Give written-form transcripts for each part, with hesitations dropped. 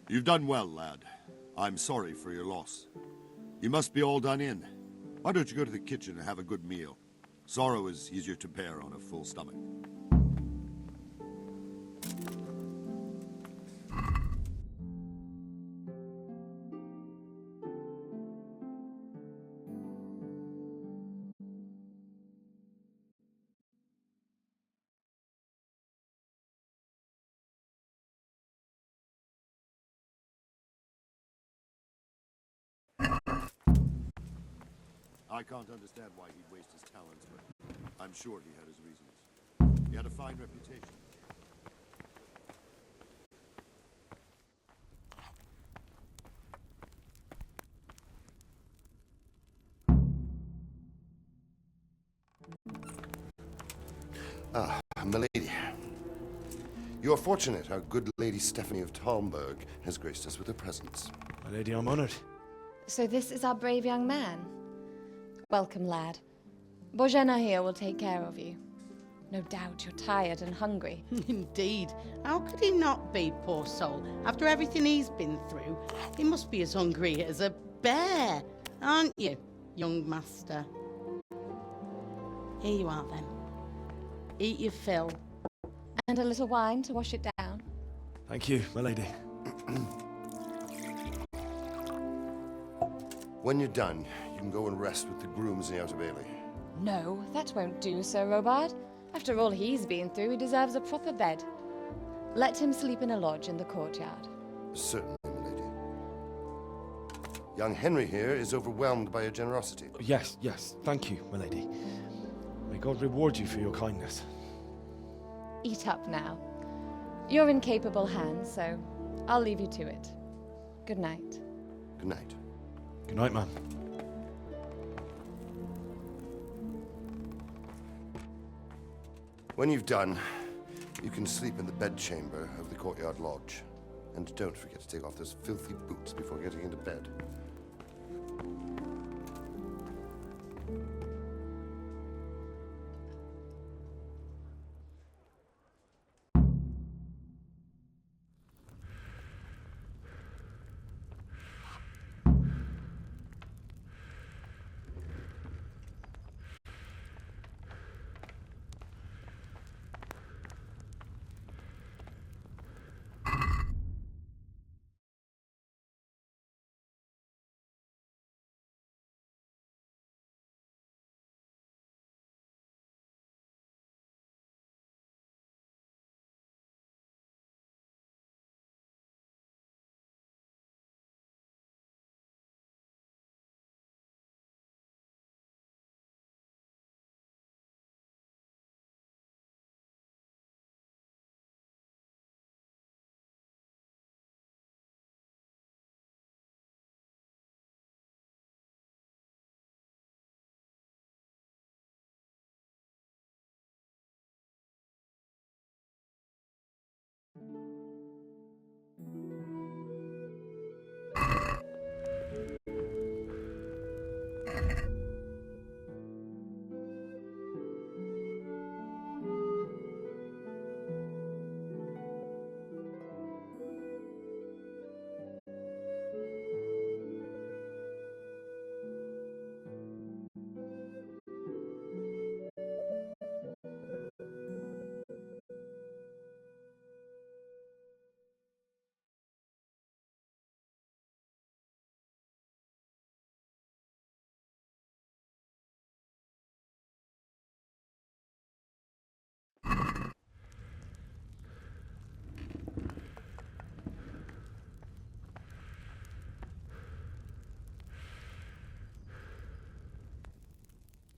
You've done well, lad. I'm sorry for your loss. You must be all done in. Why don't you go to the kitchen and have a good meal? Sorrow is easier to bear on a full stomach. I can't understand why he'd waste his talents, but I'm sure he had his reasons. He had a fine reputation. Ah, milady. You are fortunate our good Lady Stephanie of Talmberg has graced us with her presence. My lady, I'm honored. So this is our brave young man. Welcome, lad. Bojena here will take care of you. No doubt you're tired and hungry. Indeed. How could he not be, poor soul? After everything he's been through, he must be as hungry as a bear, aren't you, young master? Here you are, then. Eat your fill. And a little wine to wash it down. Thank you, my lady. When you're done, you can go and rest with the grooms in the Outer Bailey. No, that won't do, Sir Robard. After all he's been through, he deserves a proper bed. Let him sleep in a lodge in the courtyard. Certainly, milady. Young Henry here is overwhelmed by your generosity. Yes, thank you, my lady. May God reward you for your kindness. Eat up now. You're in capable hands, so I'll leave you to it. Good night. Good night. Good night, ma'am. When you've done, you can sleep in the bedchamber of the courtyard lodge. And don't forget to take off those filthy boots before getting into bed.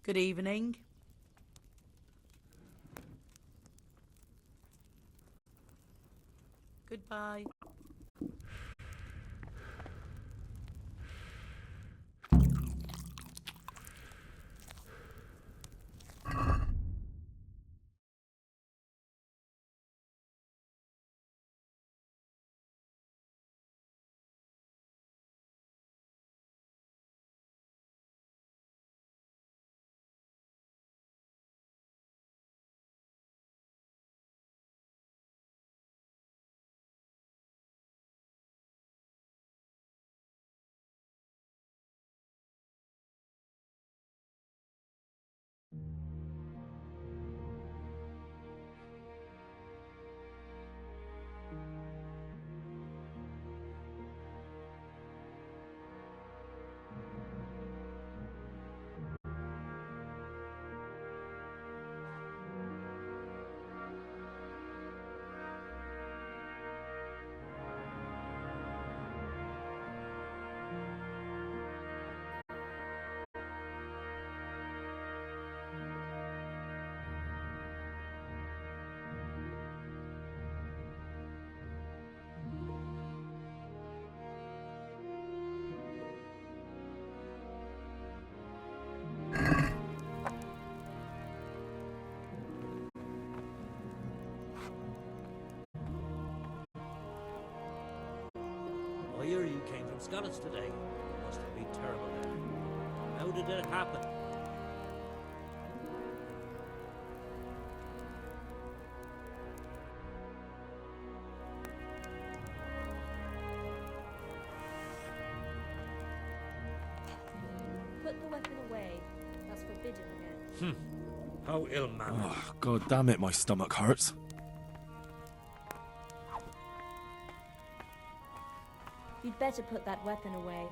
Good evening. Goodbye. hear you came from Scotland's today. Must have been terrible there. How did it happen? Put the weapon away. That's forbidden again. How ill-mannered. Oh, God damn it, my stomach hurts. You'd better put that weapon away.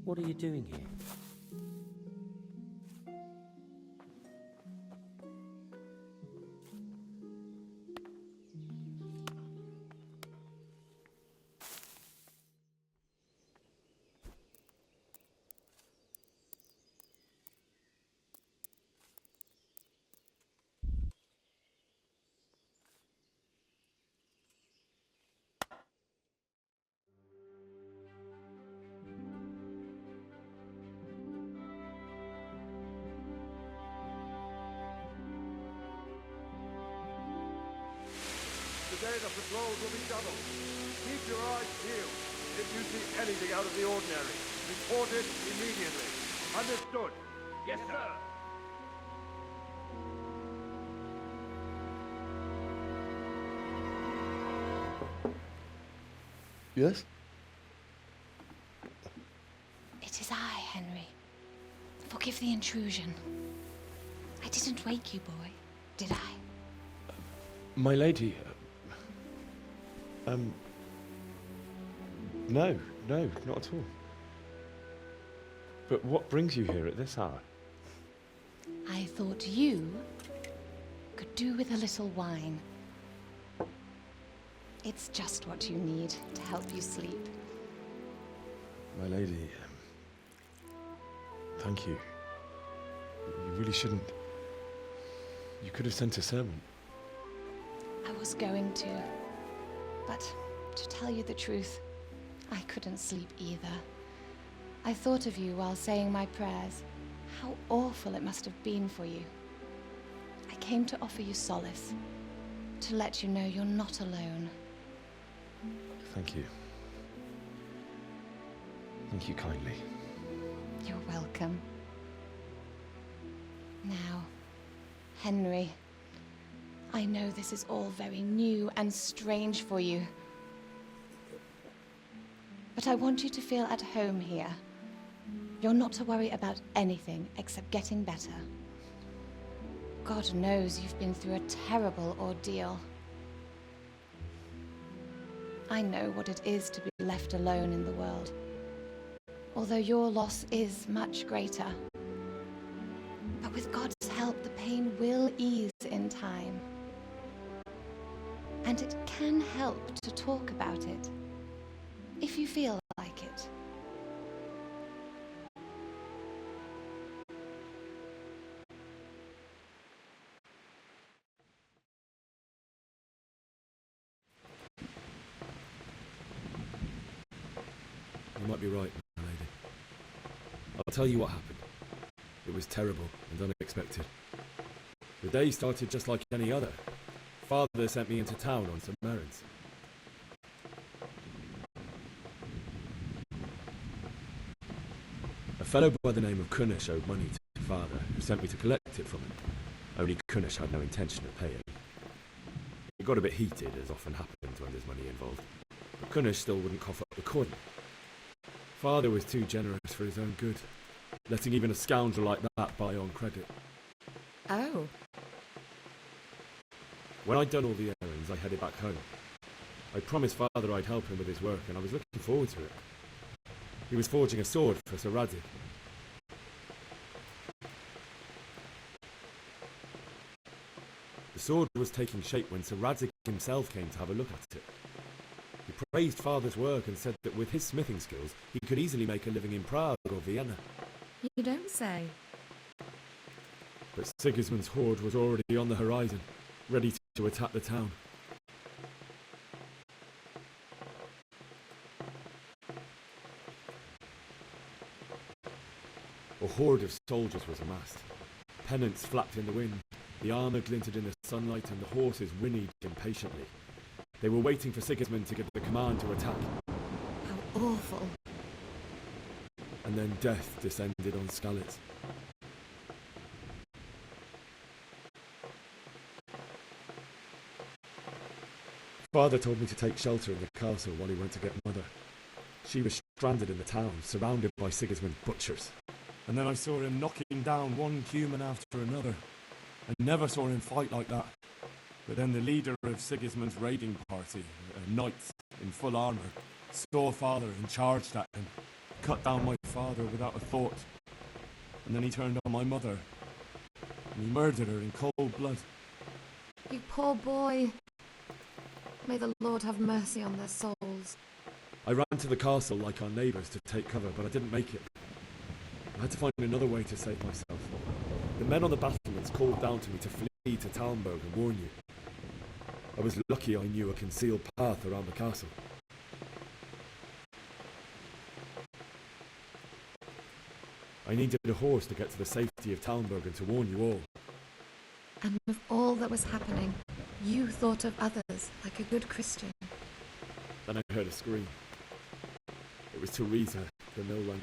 What are you doing here? Today the patrols will be doubled. Keep your eyes peeled. If you see anything out of the ordinary, report it immediately. Understood? Yes, sir. Yes? It is I, Henry. Forgive the intrusion. I didn't wake you, boy, did I? My lady... No, not at all. But what brings you here at this hour? I thought you could do with a little wine. It's just what you need to help you sleep. My lady, thank you. You really shouldn't. You could have sent a servant. I was going to, but to tell you the truth, I couldn't sleep either. I thought of you while saying my prayers. How awful it must have been for you. I came to offer you solace, to let you know you're not alone. Thank you. Thank you kindly. You're welcome. Now, Henry, I know this is all very new and strange for you. But I want you to feel at home here. You're not to worry about anything except getting better. God knows you've been through a terrible ordeal. I know what it is to be left alone in the world. Although your loss is much greater. But with God's help, the pain will ease in time. And it can help to talk about it, if you feel like it. You might be right, my lady. I'll tell you what happened. It was terrible and unexpected. The day started just like any other. Father sent me into town on some errands. A fellow by the name of Kunish owed money to Father, who sent me to collect it from him. Only Kunish had no intention of paying. It got a bit heated, as often happens when there's money involved, but Kunish still wouldn't cough up the coin. Father was too generous for his own good, letting even a scoundrel like that buy on credit. Oh. When I'd done all the errands, I headed back home. I promised Father I'd help him with his work, and I was looking forward to it. He was forging a sword for Sir Radzik. The sword was taking shape when Sir Radzik himself came to have a look at it. He praised Father's work and said that with his smithing skills, he could easily make a living in Prague or Vienna. You don't say. But Sigismund's horde was already on the horizon, ready to attack the town. A horde of soldiers was amassed. Pennants flapped in the wind, the armour glinted in the sunlight, and the horses whinnied impatiently. They were waiting for Sigismund to give the command to attack. How awful. And then death descended on Skalitz. Father told me to take shelter in the castle while he went to get Mother. She was stranded in the town, surrounded by Sigismund's butchers. And then I saw him knocking down one human after another. I never saw him fight like that. But then the leader of Sigismund's raiding party, a knight in full armour, saw Father and charged at him, cut down my father without a thought. And then he turned on my mother, and he murdered her in cold blood. You poor boy. May the Lord have mercy on their souls. I ran to the castle like our neighbours to take cover, but I didn't make it. I had to find another way to save myself. The men on the battlements called down to me to flee to Talmberg and warn you. I was lucky I knew a concealed path around the castle. I needed a horse to get to the safety of Talmberg and to warn you all. And with all that was happening, you thought of others like a good Christian. Then I heard a scream. It was Teresa, the mill wench.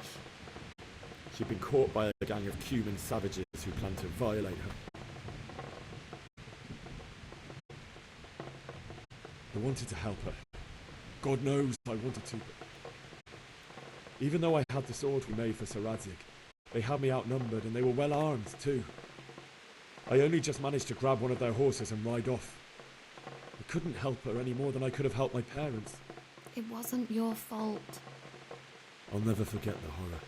She'd been caught by a gang of Cuban savages who planned to violate her. I wanted to help her. God knows I wanted to. But even though I had the sword we made for Sir Radzik, they had me outnumbered and they were well armed too. I only just managed to grab one of their horses and ride off. I couldn't help her any more than I could have helped my parents. It wasn't your fault. I'll never forget the horror.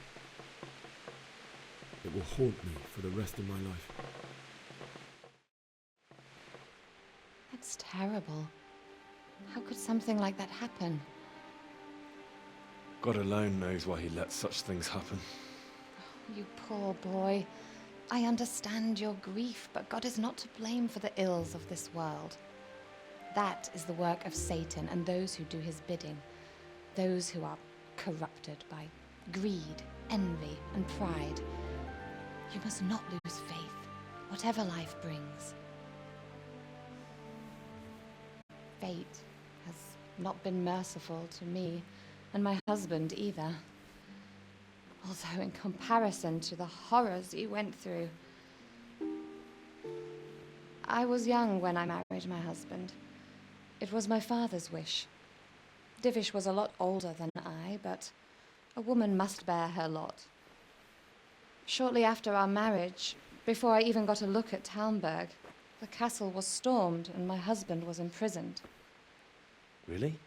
It will haunt me for the rest of my life. That's terrible. How could something like that happen? God alone knows why he lets such things happen. You poor boy. I understand your grief, but God is not to blame for the ills of this world. That is the work of Satan and those who do his bidding. Those who are corrupted by greed, envy, and pride. You must not lose faith, whatever life brings. Fate has not been merciful to me, and my husband either. Although in comparison to the horrors he went through. I was young when I married my husband. It was my father's wish. Divish was a lot older than I, but a woman must bear her lot. Shortly after our marriage, before I even got a look at Talmberg, the castle was stormed and my husband was imprisoned. Really?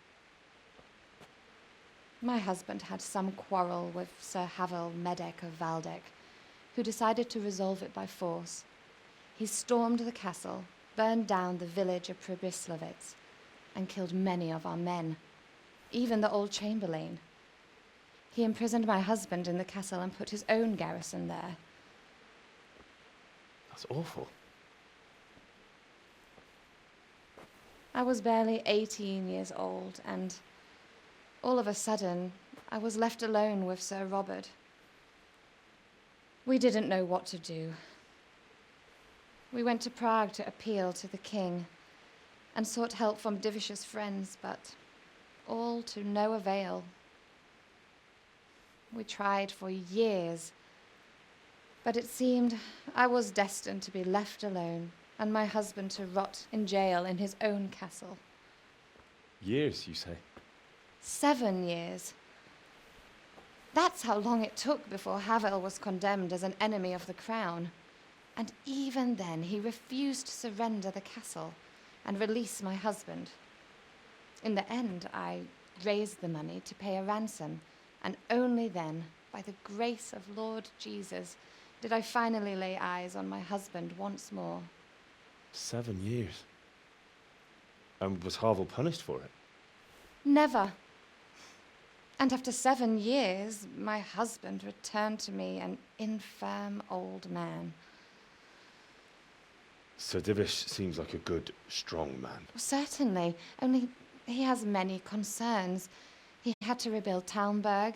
My husband had some quarrel with Sir Havel Medek of Valdek, who decided to resolve it by force. He stormed the castle, burned down the village of Pribyslavitz, and killed many of our men, even the old chamberlain. He imprisoned my husband in the castle and put his own garrison there. That's awful. I was barely 18 years old, and all of a sudden, I was left alone with Sir Robert. We didn't know what to do. We went to Prague to appeal to the king and sought help from Divish's friends, but all to no avail. We tried for years, but it seemed I was destined to be left alone and my husband to rot in jail in his own castle. Years, you say? 7 years. That's how long it took before Havel was condemned as an enemy of the crown. And even then, he refused to surrender the castle and release my husband. In the end, I raised the money to pay a ransom, and only then, by the grace of Lord Jesus, did I finally lay eyes on my husband once more. 7 years. And was Havel punished for it? Never. And after 7 years, my husband returned to me an infirm old man. Sir Divish seems like a good, strong man. Certainly, only he has many concerns. He had to rebuild Talmberg.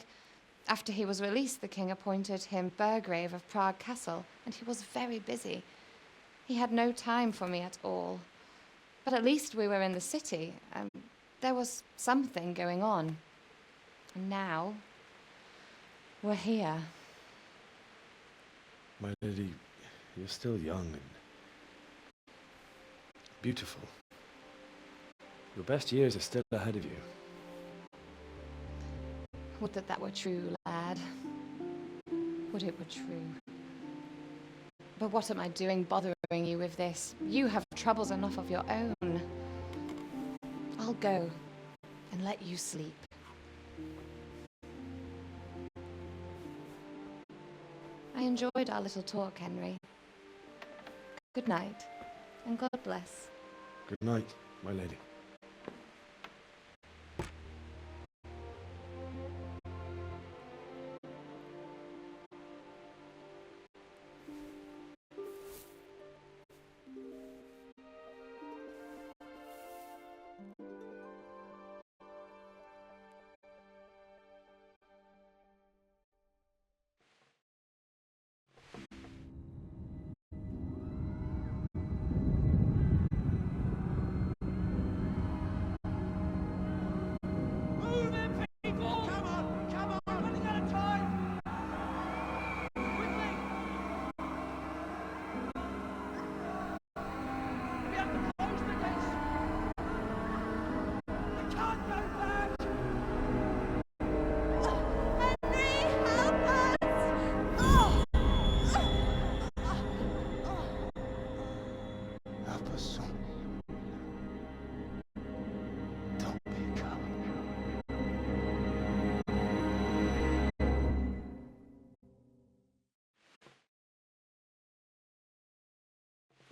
After he was released, the king appointed him Burgrave of Prague Castle, and he was very busy. He had no time for me at all. But at least we were in the city. There was something going on. And now, we're here. My lady, you're still young and beautiful. Your best years are still ahead of you. Would that that were true, lad. Would it were true. But what am I doing bothering you with this? You have troubles enough of your own. I'll go and let you sleep. I enjoyed our little talk, Henry. Good night, and God bless. Good night, my lady.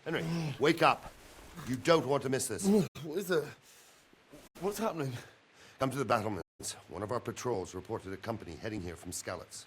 Henry, wake up. You don't want to miss this. What is it? What's happening? Come to the battlements. One of our patrols reported a company heading here from Skalitz.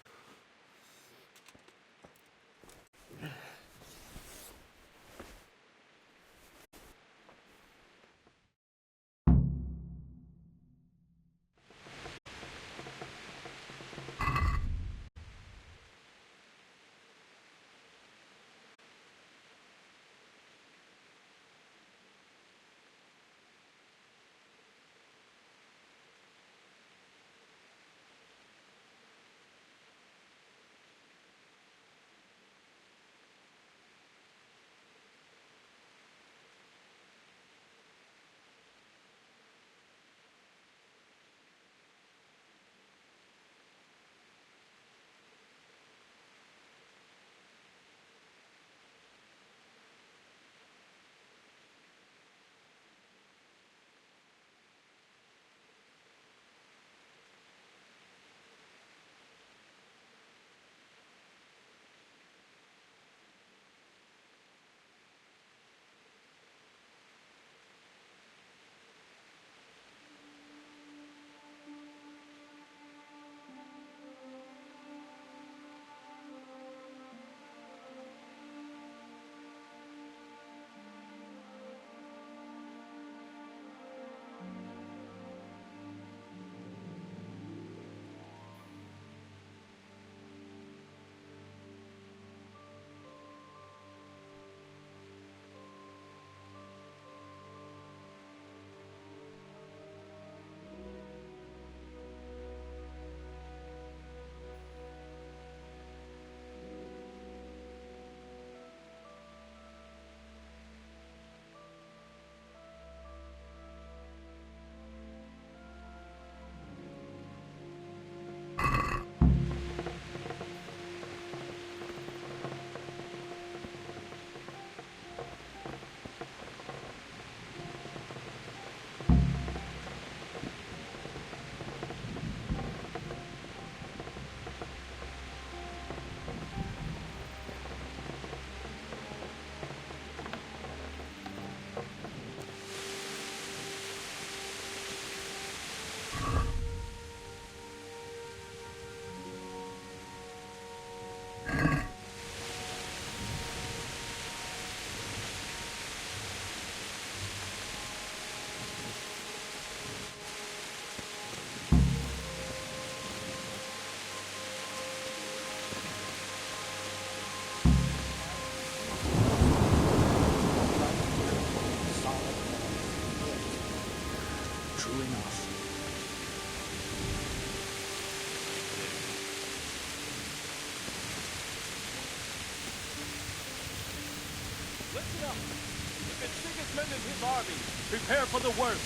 Listen up. If it's Sigismund and his army, prepare for the worst.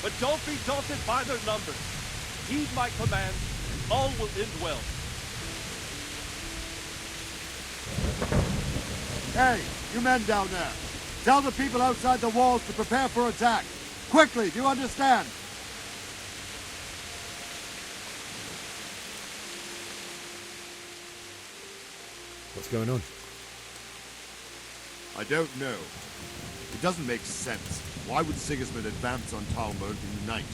But don't be daunted by their numbers. Heed my command, and all will end well. Hey, you men down there. Tell the people outside the walls to prepare for attack. Quickly, do you understand? What's going on? I don't know. It doesn't make sense. Why would Sigismund advance on Talmberg in the night?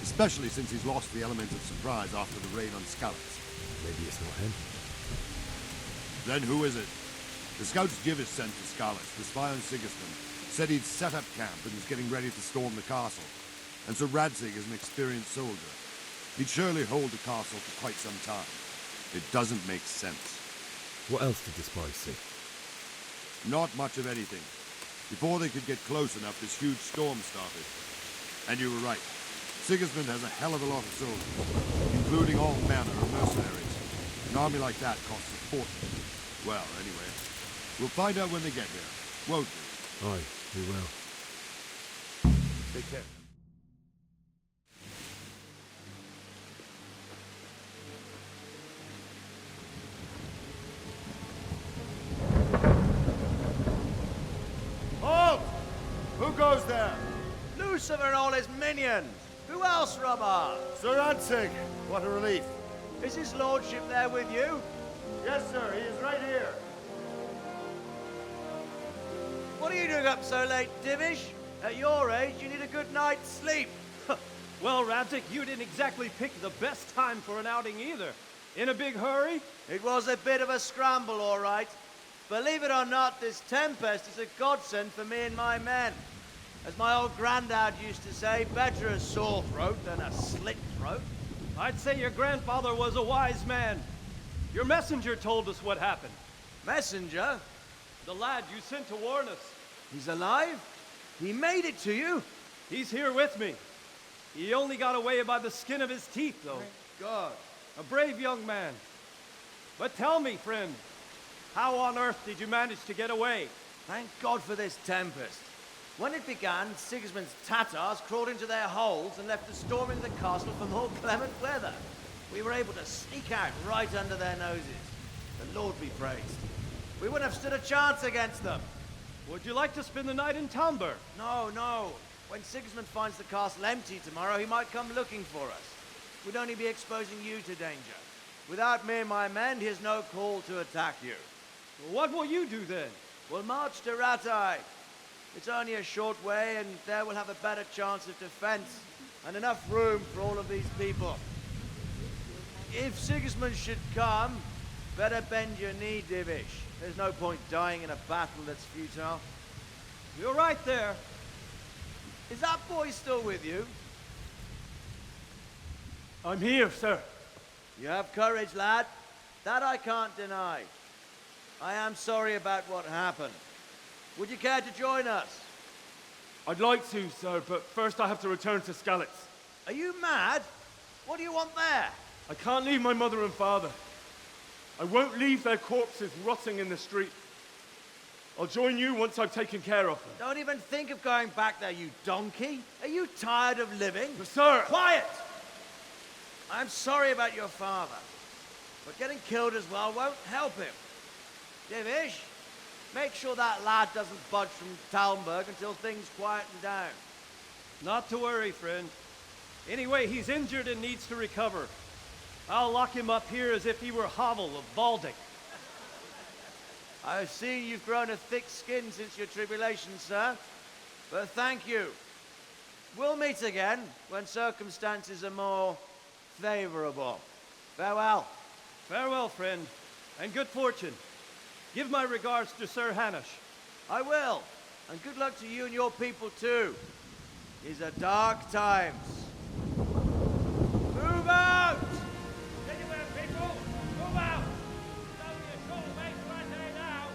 Especially since he's lost the element of surprise after the raid on Skalitz. Maybe it's not him. Then who is it? The scouts Jivis sent to Skalitz to spy on Sigismund said he'd set up camp and was getting ready to storm the castle. And Sir Radzig is an experienced soldier. He'd surely hold the castle for quite some time. It doesn't make sense. What else did the spies see? Not much of anything. Before they could get close enough, this huge storm started. And you were right. Sigismund has a hell of a lot of soldiers, including all manner of mercenaries. An army like that costs a fortune. Well, anyway, we'll find out when they get here, won't we? Aye, we will. Take care. Halt! Who goes there? Lucifer and all his minions! Who else, Robert? Sir Radzig. What a relief. Is his lordship there with you? Yes, sir. He is right here. What are you doing up so late, Divish? At your age, you need a good night's sleep. Well, Radzig, you didn't exactly pick the best time for an outing either. In a big hurry? It was a bit of a scramble, all right. Believe it or not, this tempest is a godsend for me and my men. As my old granddad used to say, better a sore throat than a slit throat. I'd say your grandfather was a wise man. Your messenger told us what happened. Messenger? The lad you sent to warn us. He's alive? He made it to you? He's here with me. He only got away by the skin of his teeth, though. Thank God. A brave young man. But tell me, friend, how on earth did you manage to get away? Thank God for this tempest. When it began, Sigismund's Tatars crawled into their holes and left us storming the castle for more clement weather. We were able to sneak out right under their noses. The Lord be praised. We wouldn't have stood a chance against them. Would you like to spend the night in Talmberg? No, no. When Sigismund finds the castle empty tomorrow, he might come looking for us. We'd only be exposing you to danger. Without me and my men, he has no call to attack you. What will you do then? We'll march to Ratai. It's only a short way, and there we'll have a better chance of defense and enough room for all of these people. If Sigismund should come, better bend your knee, Divish. There's no point dying in a battle that's futile. You're right there. Is that boy still with you? I'm here, sir. You have courage, lad. That I can't deny. I am sorry about what happened. Would you care to join us? I'd like to, sir, but first I have to return to Skalitz. Are you mad? What do you want there? I can't leave my mother and father. I won't leave their corpses rotting in the street. I'll join you once I've taken care of them. Don't even think of going back there, you donkey. Are you tired of living? But sir! Quiet! I'm sorry about your father, but getting killed as well won't help him. Divish, make sure that lad doesn't budge from Talmberg until things quieten down. Not to worry, friend. Anyway, he's injured and needs to recover. I'll lock him up here as if he were Havel of Baldic. I see you've grown a thick skin since your tribulation, sir. But thank you. We'll meet again when circumstances are more favorable. Farewell. Farewell, friend, and good fortune. Give my regards to Sir Hanush. I will. And good luck to you and your people, too. These are dark times. Move out! Anywhere, people! Move out! It's only a short way to Ratai now!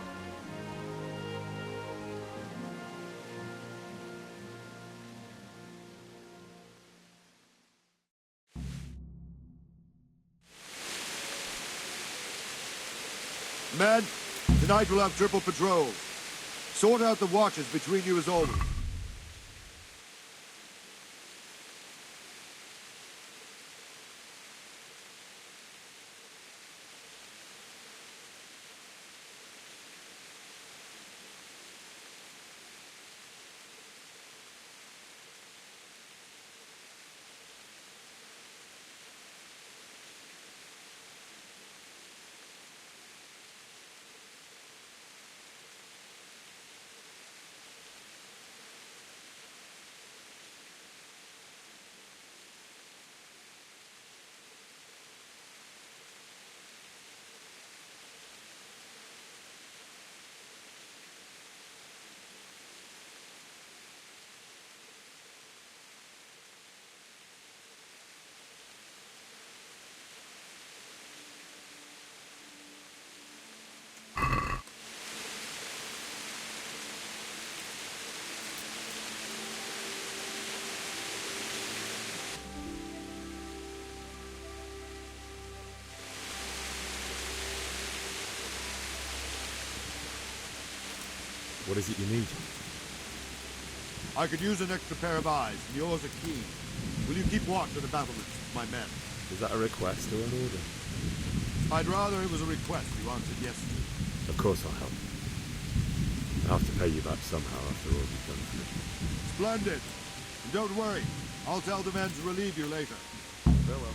Men, tonight we'll have triple patrols. Sort out the watches between you as always. What is it you need? I could use an extra pair of eyes, and yours are keen. Will you keep watch of the battlements with my men? Is that a request or an order? I'd rather it was a request you answered yes to. Of course I'll help. I'll have to pay you back somehow after all you've done for me. Splendid. And don't worry, I'll tell the men to relieve you later. Farewell.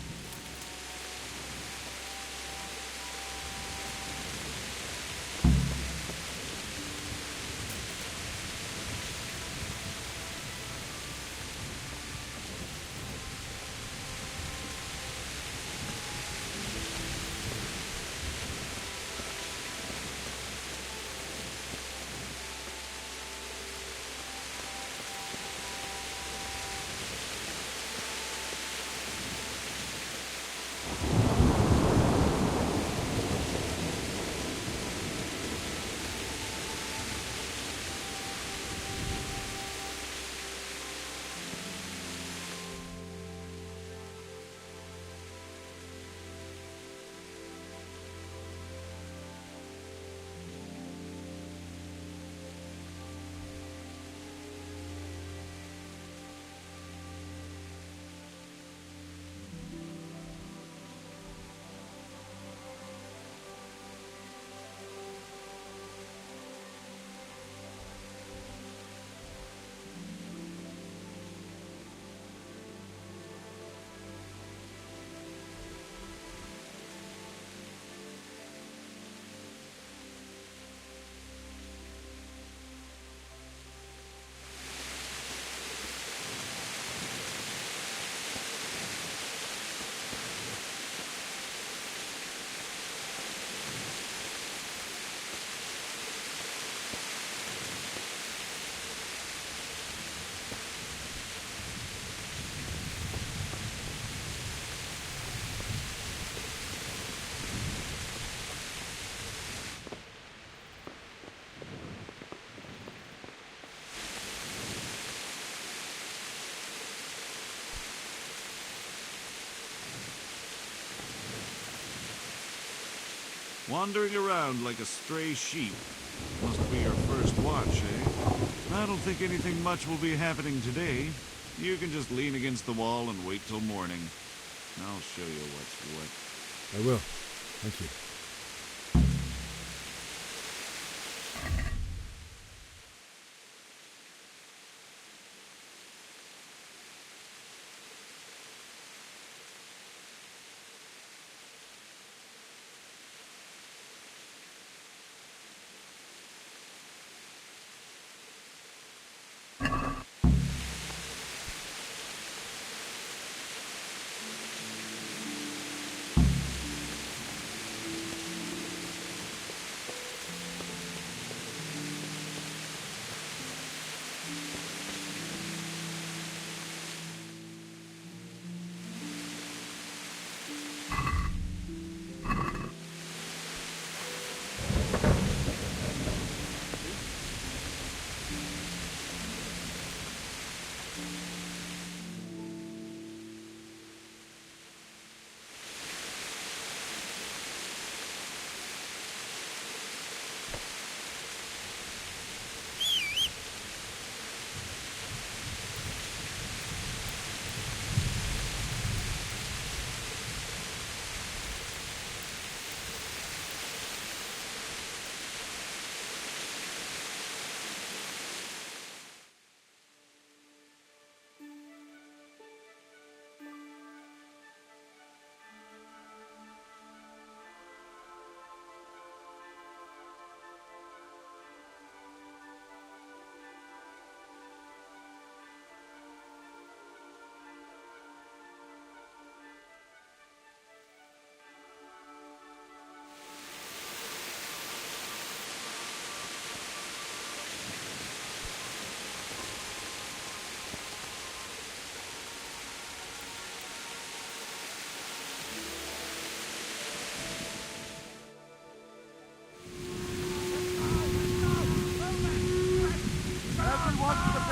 Wandering around like a stray sheep. Must be your first watch, eh? I don't think anything much will be happening today. You can just lean against the wall and wait till morning. I'll show you what's what. I will. Thank you.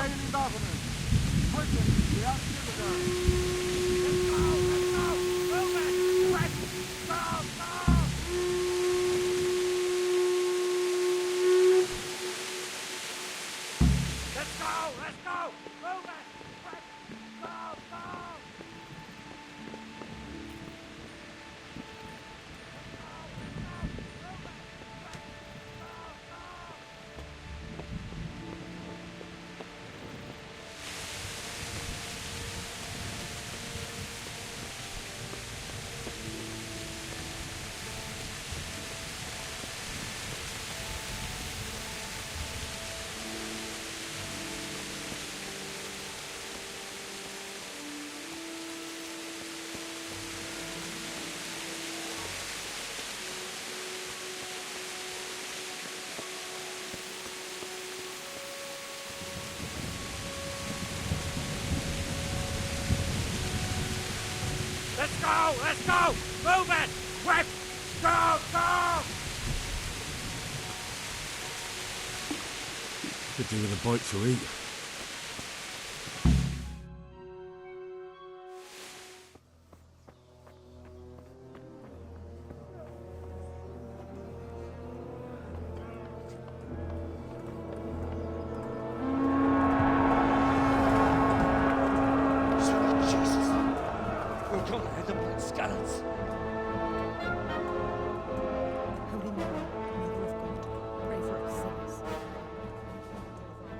sailing governors. Britain, the outcitizens. Let's go! Move it! Quick! Go! Let's go! Move it! Quick! Go! Let's go! Move it! Quick! Go! Could do with a bite to eat.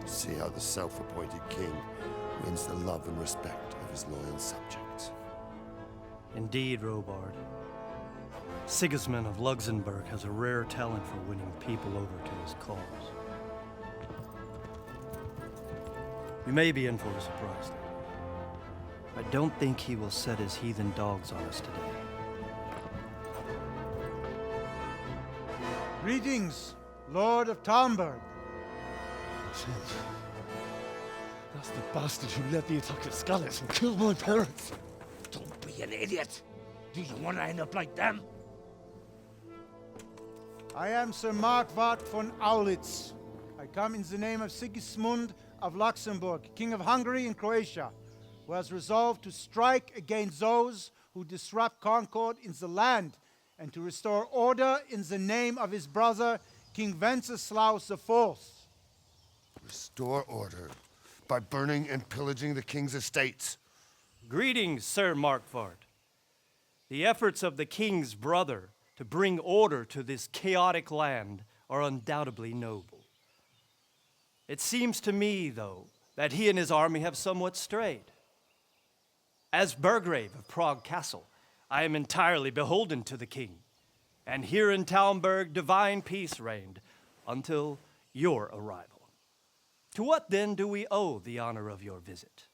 See how the self-appointed king wins the love and respect of his loyal subjects. Indeed, Robard. Sigismund of Luxembourg has a rare talent for winning people over to his cause. We may be in for a surprise, though. I don't think he will set his heathen dogs on us today. Greetings, Lord of Talmberg. That's the bastard who led the attack at Scarlet and killed my parents. Don't be an idiot. Do you want to end up like them? I am Sir Markwart von Aulitz. I come in the name of Sigismund of Luxembourg, King of Hungary and Croatia, who has resolved to strike against those who disrupt concord in the land and to restore order in the name of his brother, King Wenceslaus IV. Restore order by burning and pillaging the king's estates. Greetings, Sir Markwart. The efforts of the king's brother to bring order to this chaotic land are undoubtedly noble. It seems to me, though, that he and his army have somewhat strayed. As Burgrave of Prague Castle, I am entirely beholden to the king, and here in Talmberg divine peace reigned until your arrival. To what then do we owe the honor of your visit?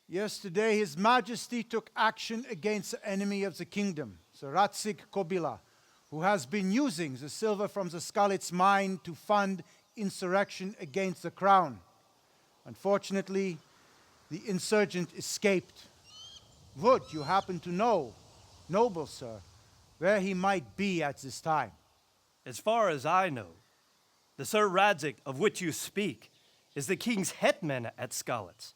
Yesterday, His Majesty took action against the enemy of the kingdom, Sir Radzig Kobyla, who has been using the silver from the Skalitz mine to fund insurrection against the crown. Unfortunately, the insurgent escaped. Would you happen to know, noble sir, where he might be at this time? As far as I know, the Sir Radzig of which you speak is the king's hetman at Skalitz.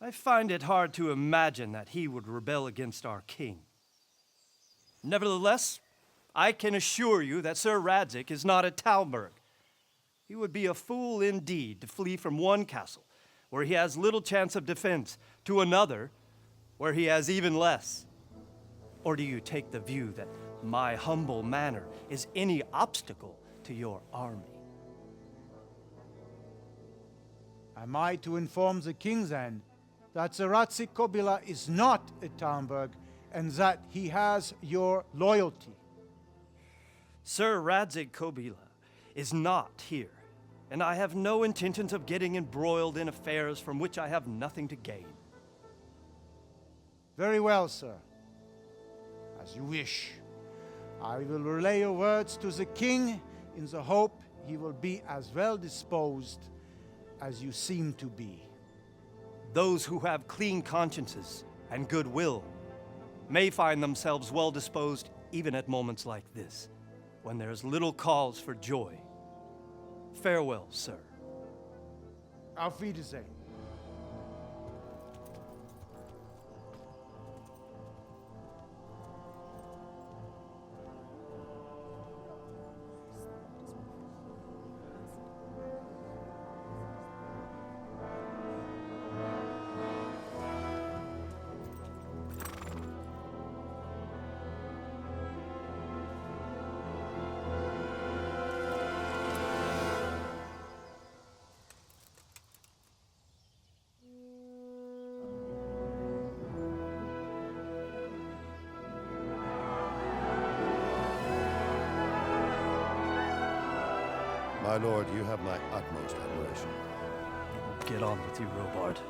I find it hard to imagine that he would rebel against our king. Nevertheless, I can assure you that Sir Radzig is not at Talmberg. He would be a fool indeed to flee from one castle where he has little chance of defense to another where he has even less. Or do you take the view that my humble manner is any obstacle to your army? Am I to inform the king then that Sir Radzig Kobyla is not at Talmberg and that he has your loyalty? Sir Radzig Kobyla is not here, and I have no intentions of getting embroiled in affairs from which I have nothing to gain. Very well, sir. As you wish. I will relay your words to the king in the hope he will be as well disposed as you seem to be. Those who have clean consciences and goodwill may find themselves well disposed even at moments like this, when there is little cause for joy. Farewell, sir. Auf Wiedersehen. My lord, you have my utmost admiration. Get on with you, Robard.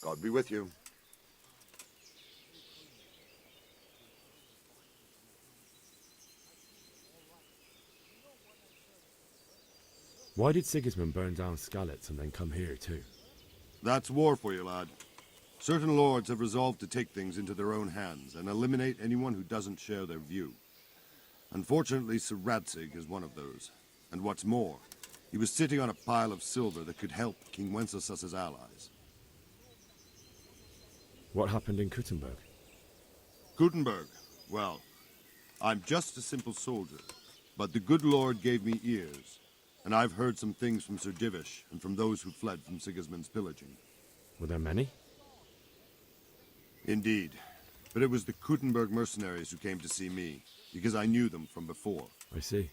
God be with you. Why did Sigismund burn down Skalitz and then come here too? That's war for you, lad. Certain lords have resolved to take things into their own hands and eliminate anyone who doesn't share their view. Unfortunately, Sir Radzig is one of those. And what's more, he was sitting on a pile of silver that could help King Wenceslas's allies. What happened in Kuttenberg? Gutenberg, well, I'm just a simple soldier, but the good Lord gave me ears, and I've heard some things from Sir Divish and from those who fled from Sigismund's pillaging. Were there many? Indeed, but it was the Kuttenberg mercenaries who came to see me, because I knew them from before. I see.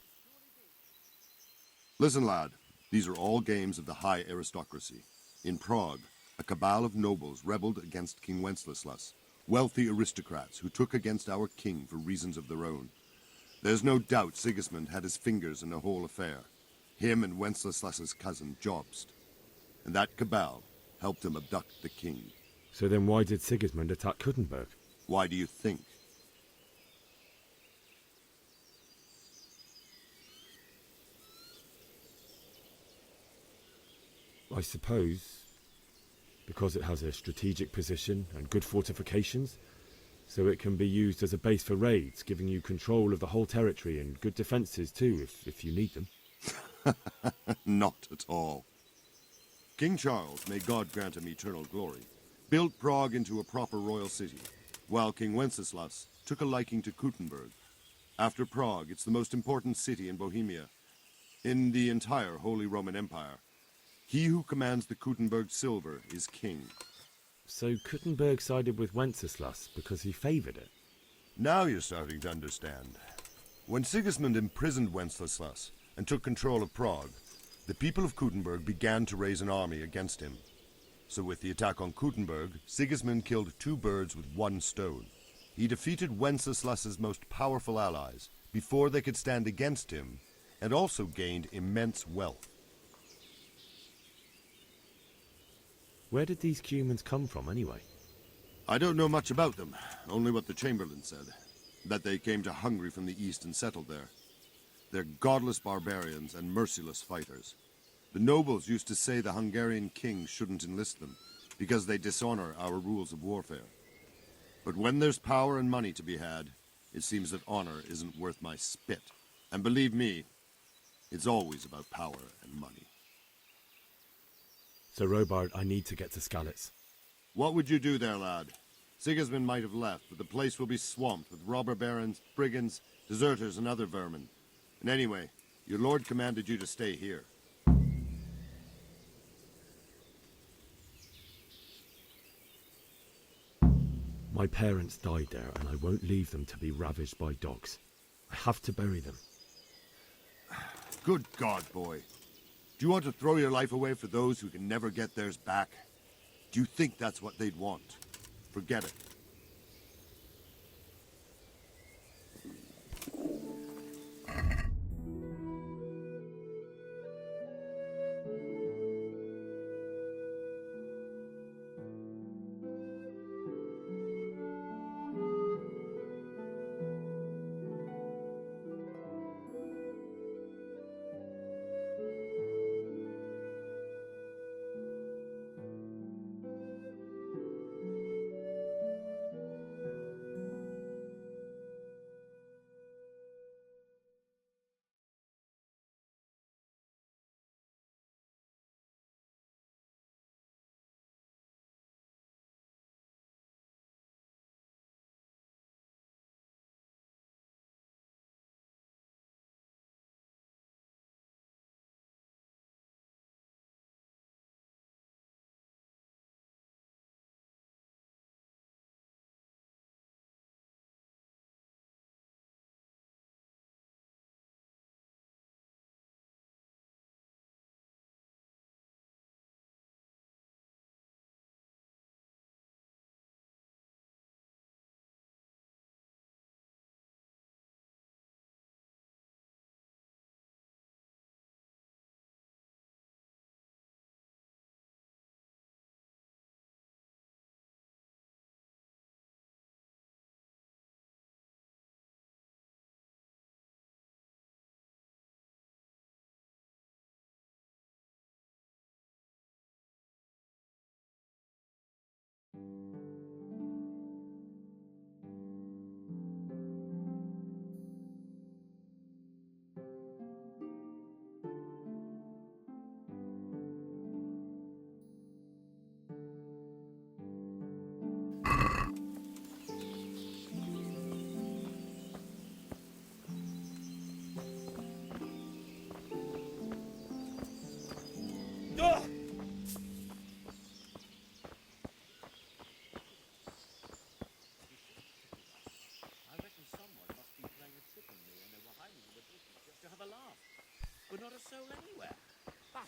Listen, lad, these are all games of the high aristocracy. In Prague, a cabal of nobles rebelled against King Wenceslas, wealthy aristocrats who took against our king for reasons of their own. There's no doubt Sigismund had his fingers in the whole affair. Him and Wenceslas's cousin, Jobst. And that cabal helped him abduct the king. So then why did Sigismund attack Kuttenberg? Why do you think? I suppose because it has a strategic position and good fortifications, so it can be used as a base for raids, giving you control of the whole territory and good defences too, if you need them. Not at all. King Charles, may God grant him eternal glory, built Prague into a proper royal city, while King Wenceslas took a liking to Kuttenberg. After Prague, it's the most important city in Bohemia, in the entire Holy Roman Empire. He who commands the Kuttenberg silver is king. So Kuttenberg sided with Wenceslas because he favoured it? Now you're starting to understand. When Sigismund imprisoned Wenceslas and took control of Prague, the people of Kuttenberg began to raise an army against him. So with the attack on Kuttenberg, Sigismund killed two birds with one stone. He defeated Wenceslas's most powerful allies before they could stand against him, and also gained immense wealth. Where did these humans come from anyway? I don't know much about them, only what the Chamberlain said. That they came to Hungary from the east and settled there. They're godless barbarians and merciless fighters. The nobles used to say the Hungarian king shouldn't enlist them, because they dishonor our rules of warfare. But when there's power and money to be had, it seems that honor isn't worth my spit. And believe me, it's always about power and money. So Robard, I need to get to Skalitz. What would you do there, lad? Sigismund might have left, but the place will be swamped with robber barons, brigands, deserters, and other vermin. And anyway, your lord commanded you to stay here. My parents died there, and I won't leave them to be ravaged by dogs. I have to bury them. Good God, boy. Do you want to throw your life away for those who can never get theirs back? Do you think that's what they'd want? Forget it.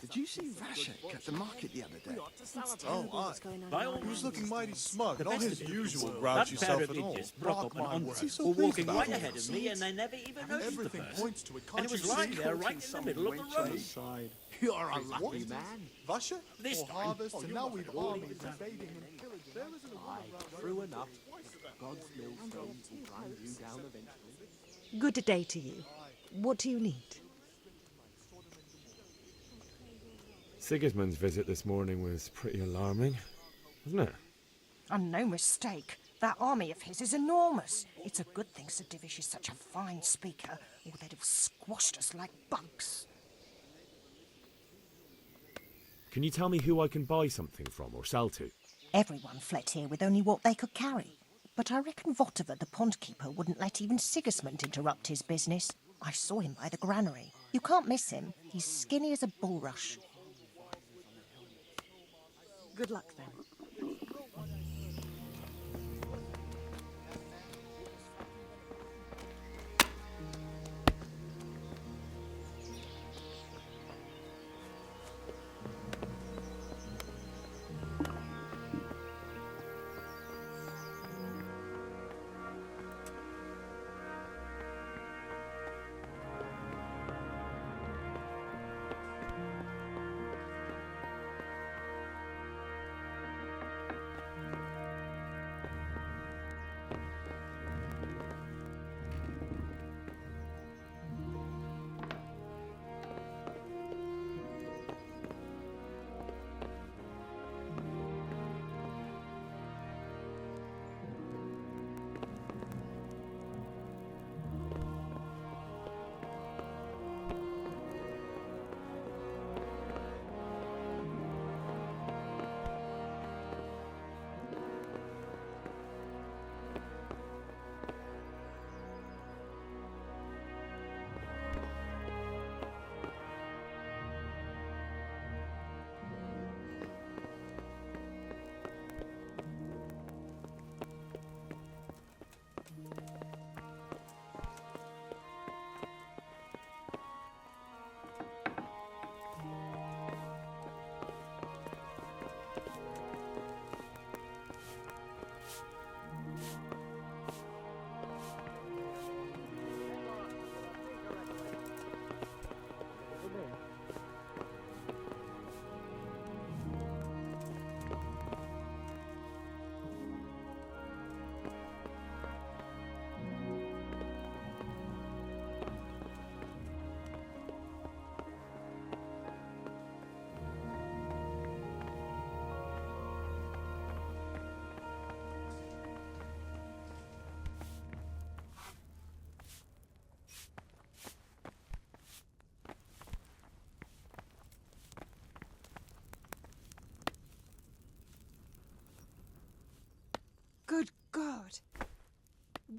Did you see Rashek at the market the other day? Oh, he was looking mighty smug, not his usual grouchy self at all. Mark my words. He's so walking right ahead of me, and they never even noticed the person. And it was lying there right in the middle of the road. You're a lucky man. Vasha? This harvest, and now we've armies invading and pillaging. True enough. God's millstones will grind you down eventually. Good day to you. What do you need? Sigismund's visit this morning was pretty alarming, wasn't it? And no mistake. That army of his is enormous. It's a good thing Sir Divish is such a fine speaker, or they'd have squashed us like bugs. Can you tell me who I can buy something from or sell to? Everyone fled here with only what they could carry. But I reckon Votiver, the pond-keeper, wouldn't let even Sigismund interrupt his business. I saw him by the granary. You can't miss him. He's skinny as a bulrush. Good luck, then.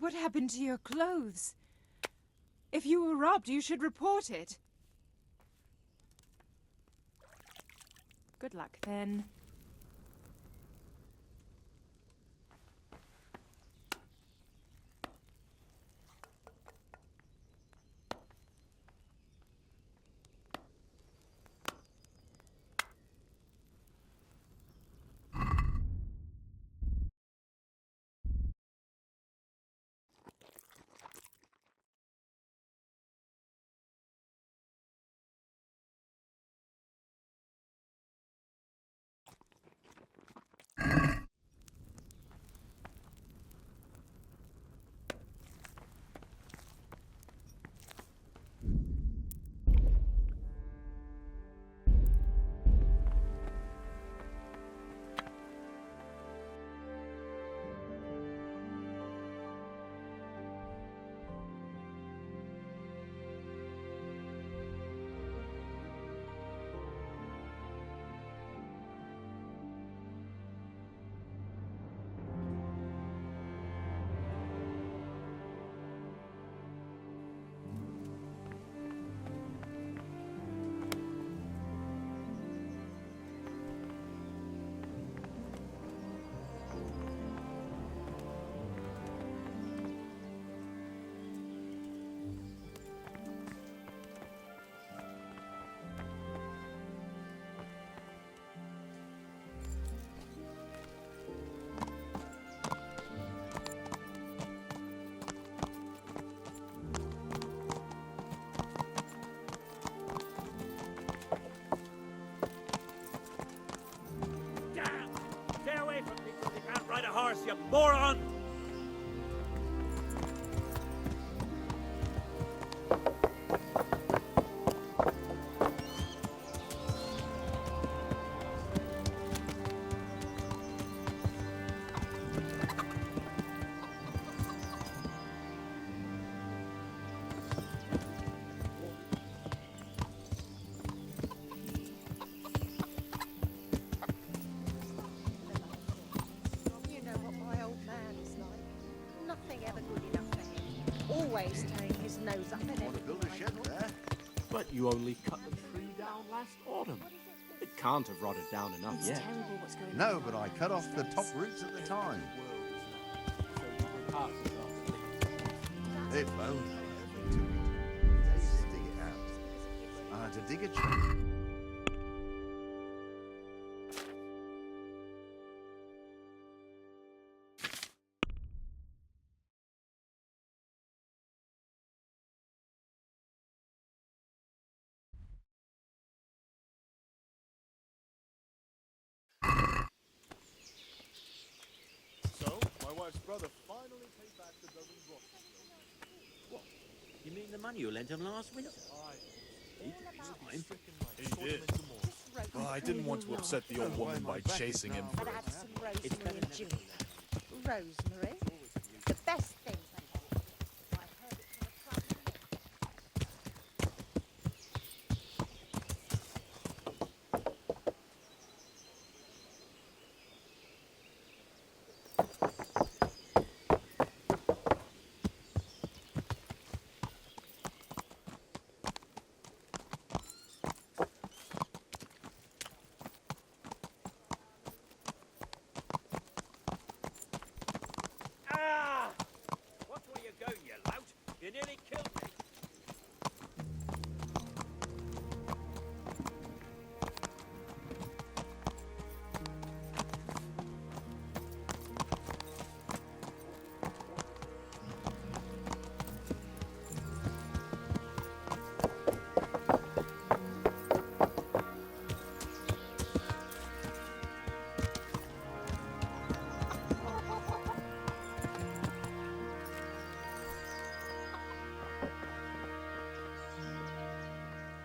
What happened to your clothes? If you were robbed, you should report it. Good luck, then. Ride a horse, you moron! Always turning his nose up at Want to build a shed there? But you only cut the tree down last autumn. It can't have rotted down enough yet. terrible what's going No, but I cut off the top roots at the time. If only it took me 2 days to dig it out. I had to dig a tree. So, my wife's brother finally paid back the dozen boxes. What? You mean the money you lent him last winter? He did. Well, I didn't want to upset the old woman by chasing him for it. some rosemary and ginger. Rosemary? The best thing. You nearly killed me.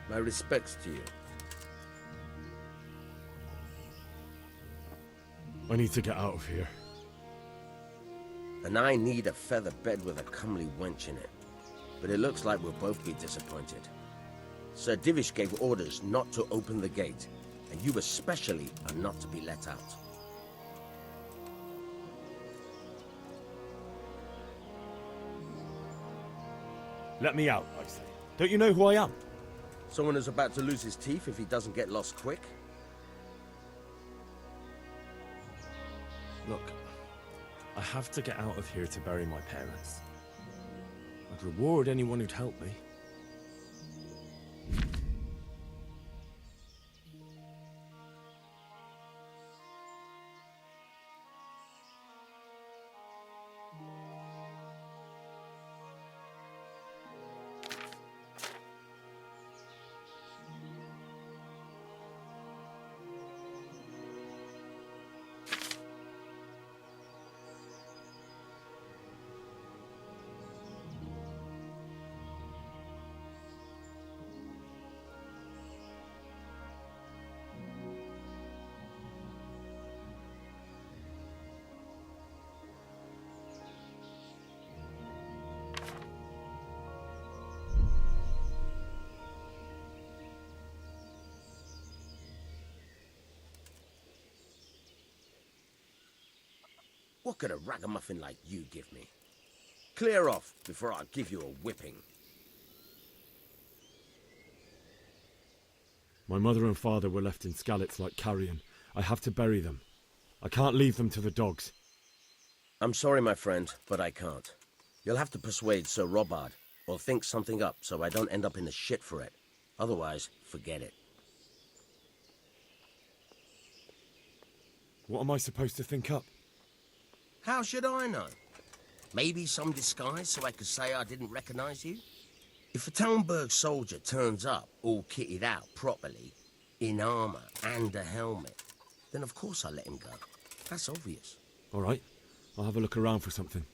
My respects to you. I need to get out of here. And I need a feather bed with a comely wench in it. But it looks like we'll both be disappointed. Sir Divish gave orders not to open the gate, and you especially are not to be let out. Let me out, I say. Don't you know who I am? Someone who's about to lose his teeth if he doesn't get lost quick? Look, I have to get out of here to bury my parents. I'd reward anyone who'd help me. What could a ragamuffin like you give me? Clear off before I give you a whipping. My mother and father were left in Skalitz like carrion. I have to bury them. I can't leave them to the dogs. I'm sorry, my friend, but I can't. You'll have to persuade Sir Robard, or think something up so I don't end up in the shit for it. Otherwise, forget it. What am I supposed to think up? How should I know? Maybe some disguise so I could say I didn't recognize you? If a Talmberg soldier turns up all kitted out properly, in armor and a helmet, then of course I let him go. That's obvious. All right, I'll have a look around for something.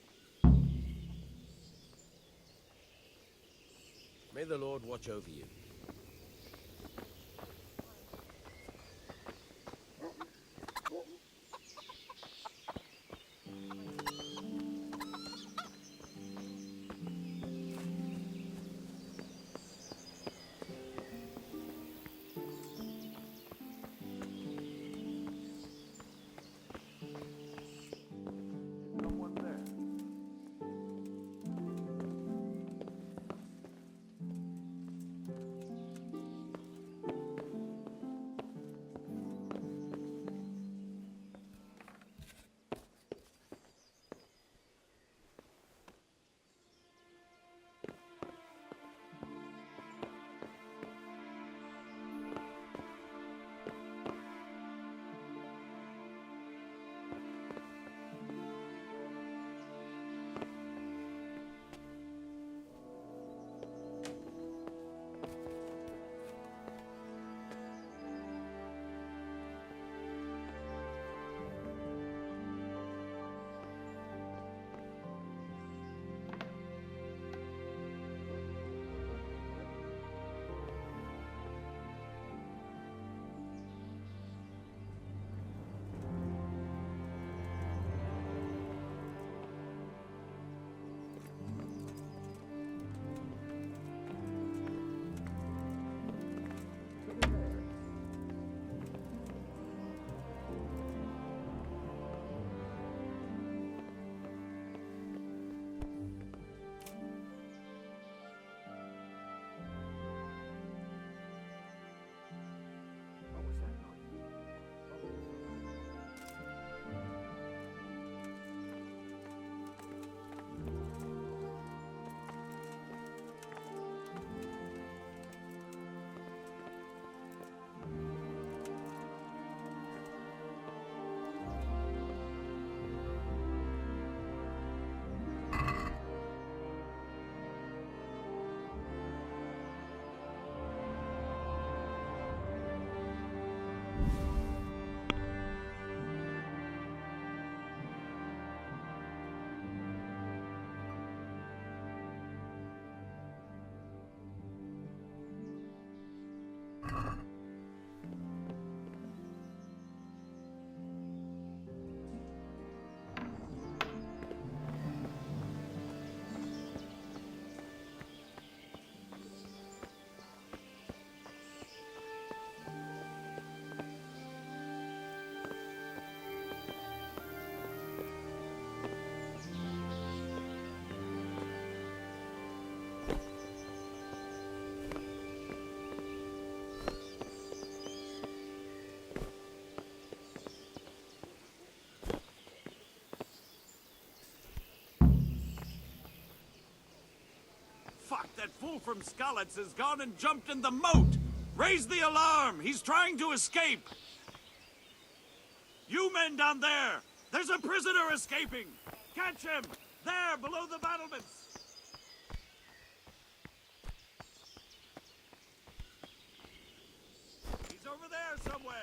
May the Lord watch over you. fool from Skalitz has gone and jumped in the moat! Raise the alarm! He's trying to escape! You men down there! There's a prisoner escaping! Catch him! There, below the battlements! He's over there somewhere!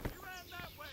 He ran that way!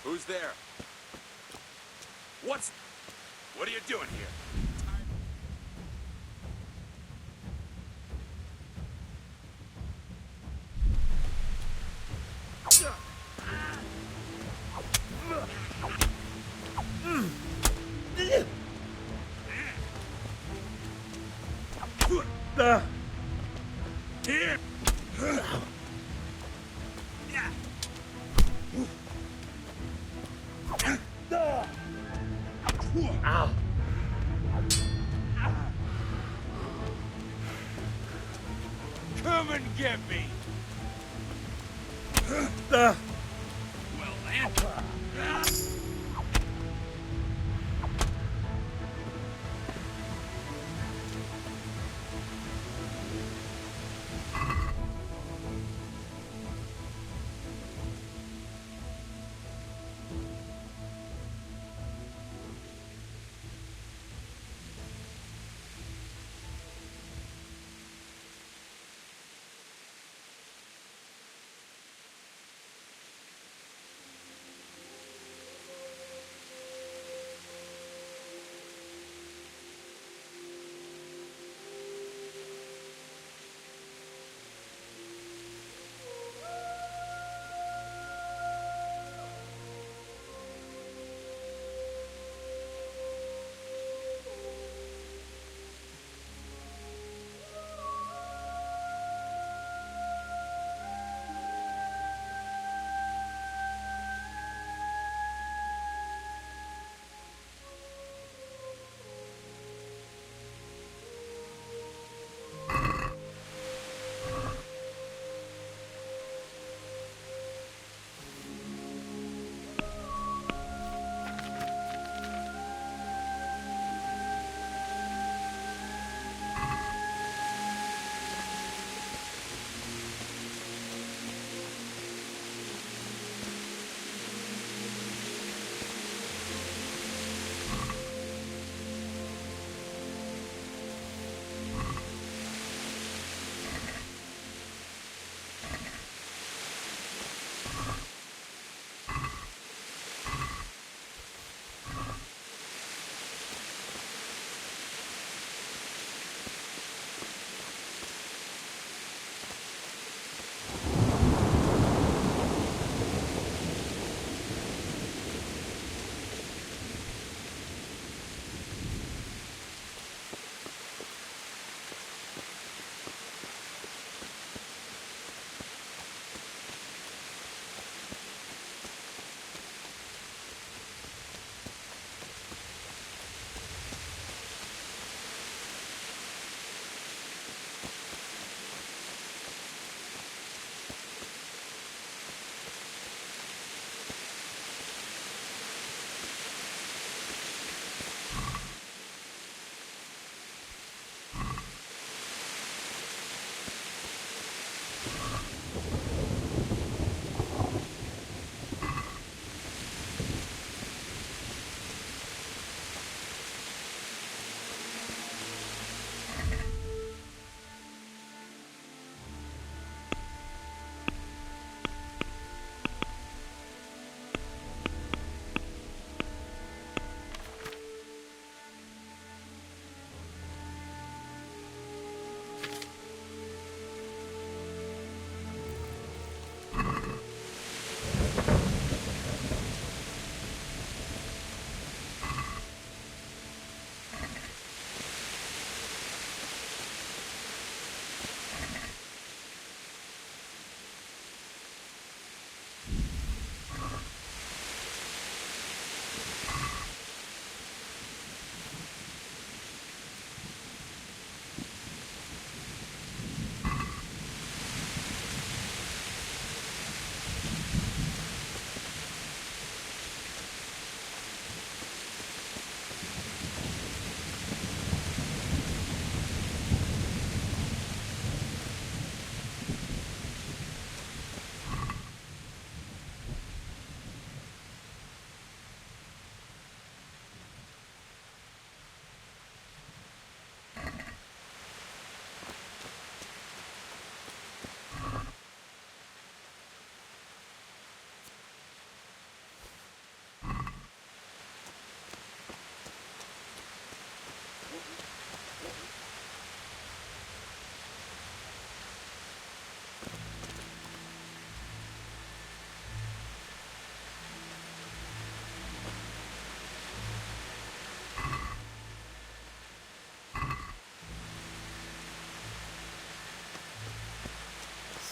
Who's there? What are you doing here? Ow. Come and get me! Well then.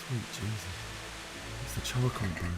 Sweet Jesus. It's the charcoal burner.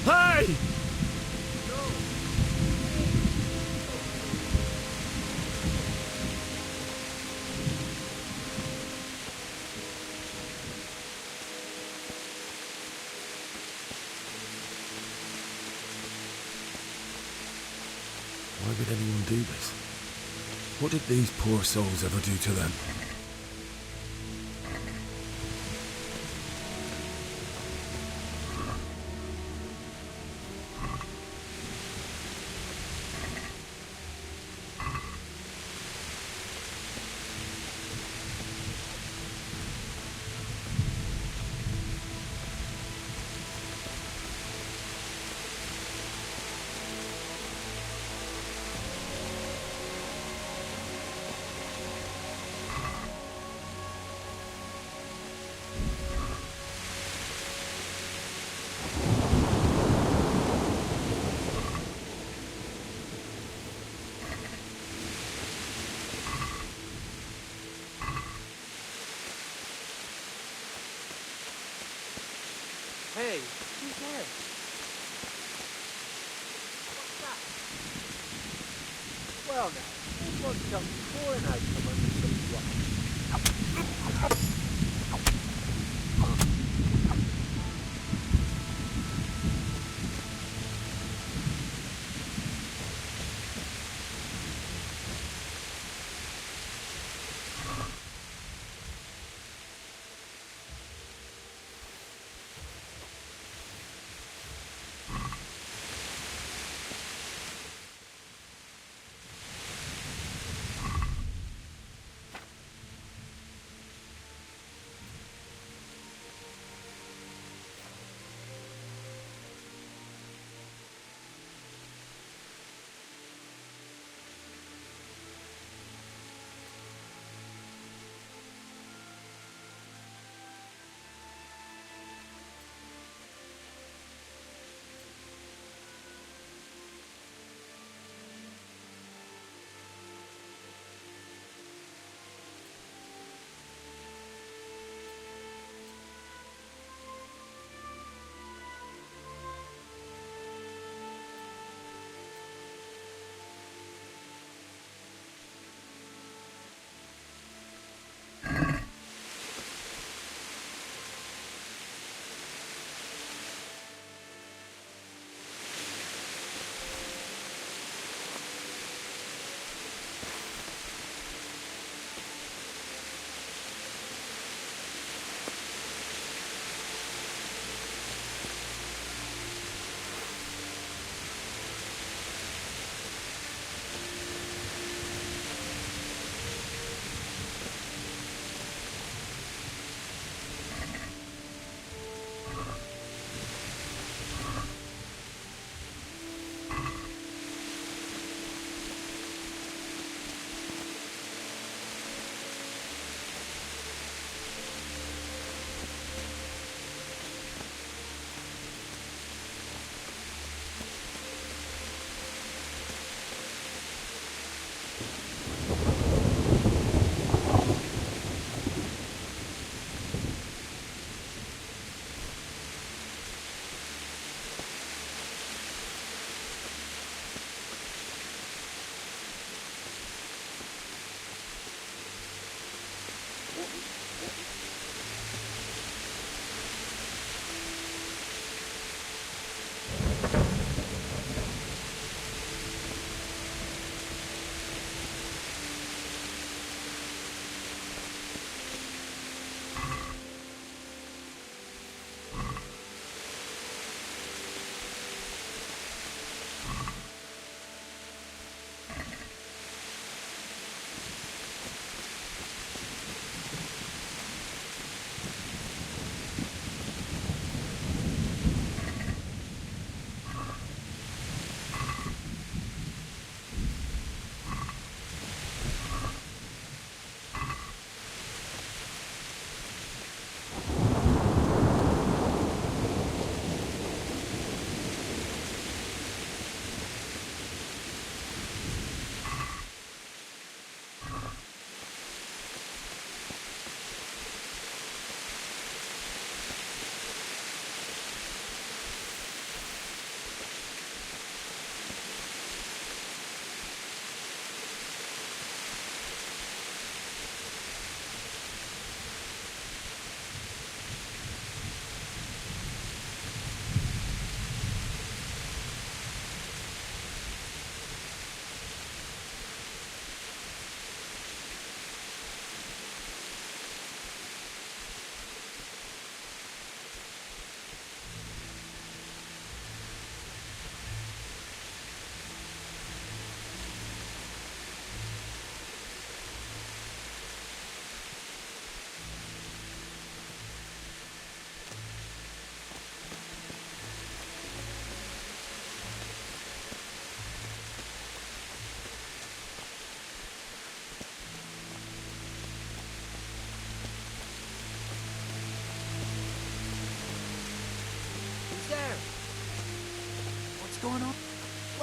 Hey! Why would anyone do this? What did these poor souls ever do to them? Hey, who's there? What's that? Well now, someone comes pouring out from under some rocks.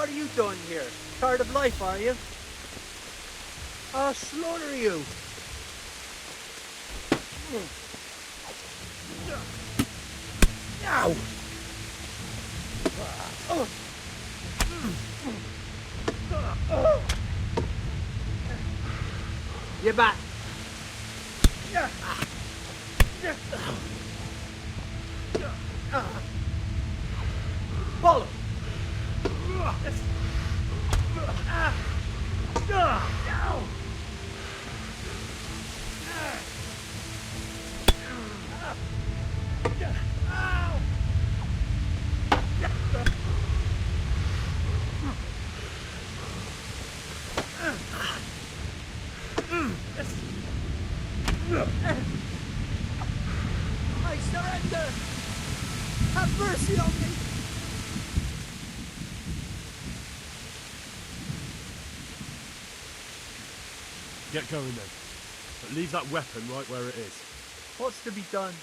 What are you doing here? Tired of life, are you? I'll slaughter you. Ow! You're back. Follow. I surrender! Have mercy on me! Get going then. But leave that weapon right where it is. What's to be done?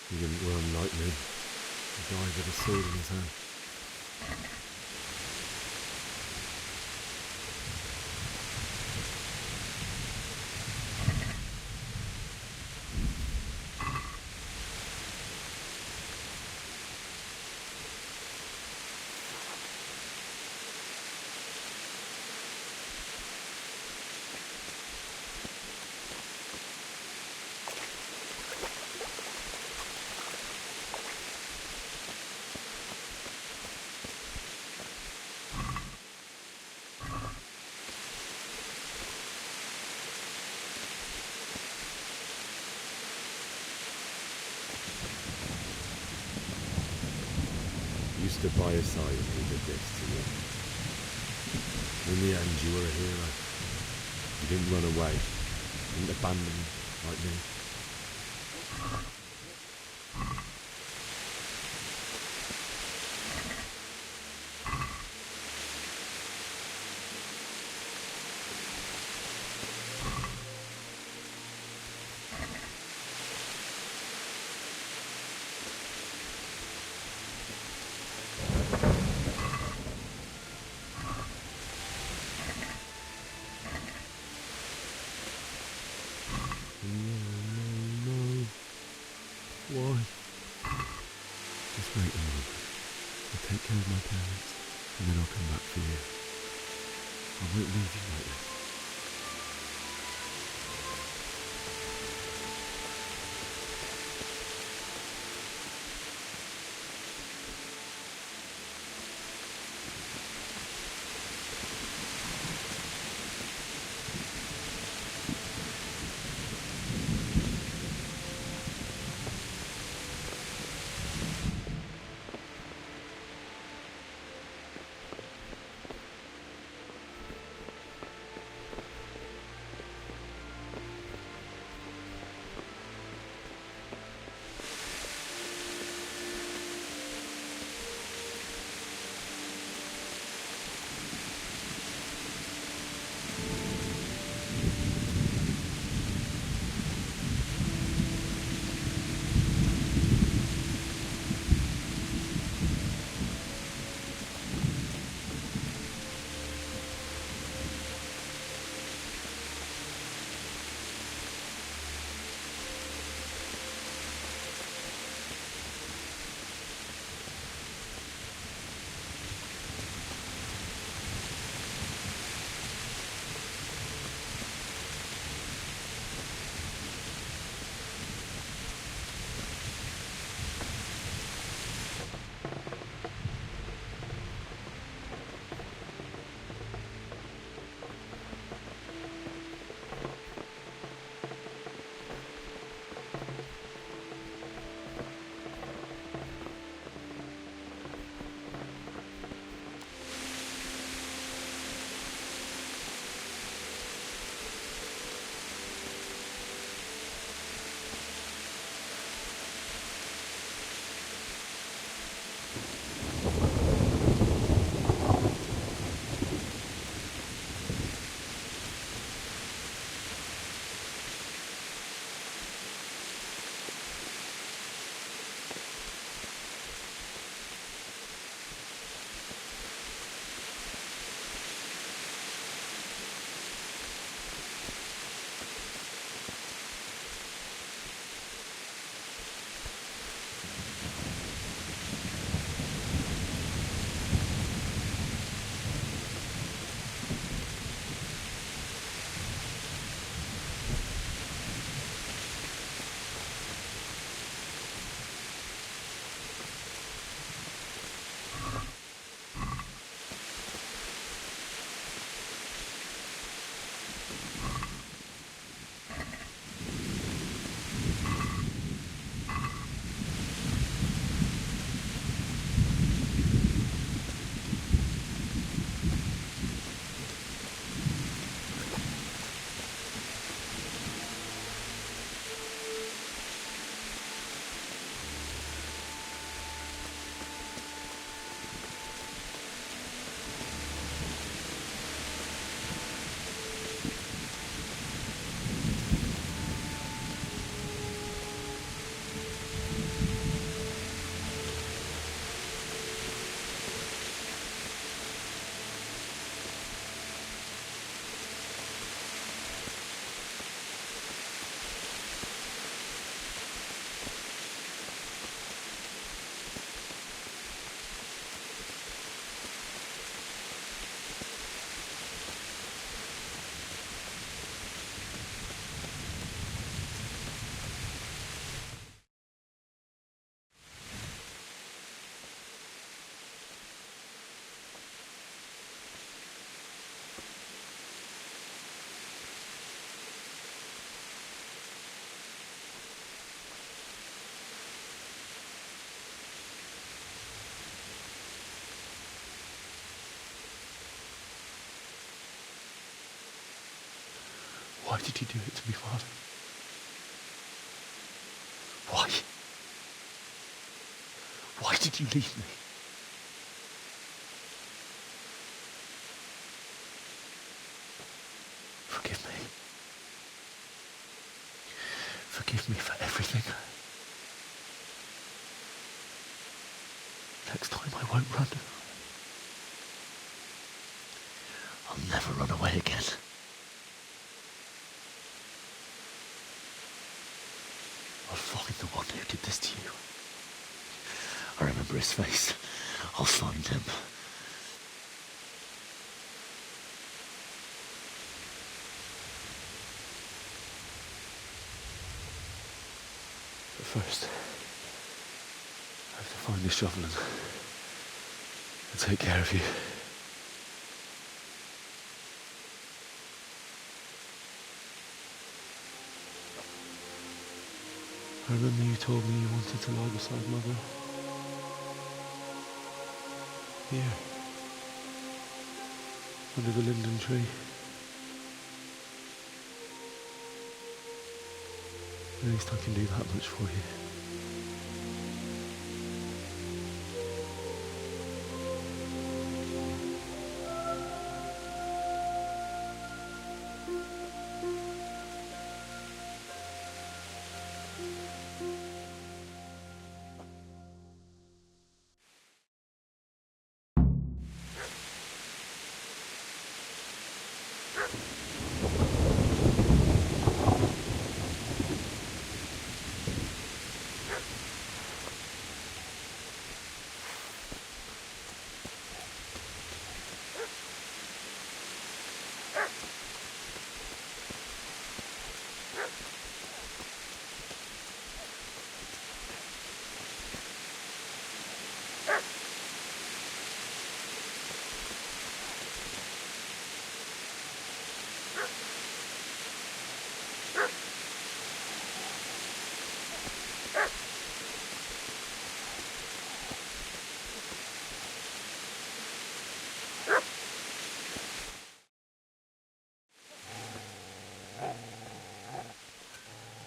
He didn't run like me. He died with a sword in his hand. You stood by his side when he did this to you. In the end, you were a hero. You didn't run away. You didn't abandon me like me. Why? Just wait a moment. I'll take care of my parents, and then I'll come back for you. I won't leave you like this. Why did you do it to me, Father? Why? Why did you leave me? Forgive me. Forgive me for everything. Next time I won't run. I'll never run away again. I'll find the one who did this to you. I remember his face. I'll find him. But first, I have to find the shovel and take care of you. I remember you told me you wanted to lie beside Mother. Here. Under the linden tree. At least I can do that much for you.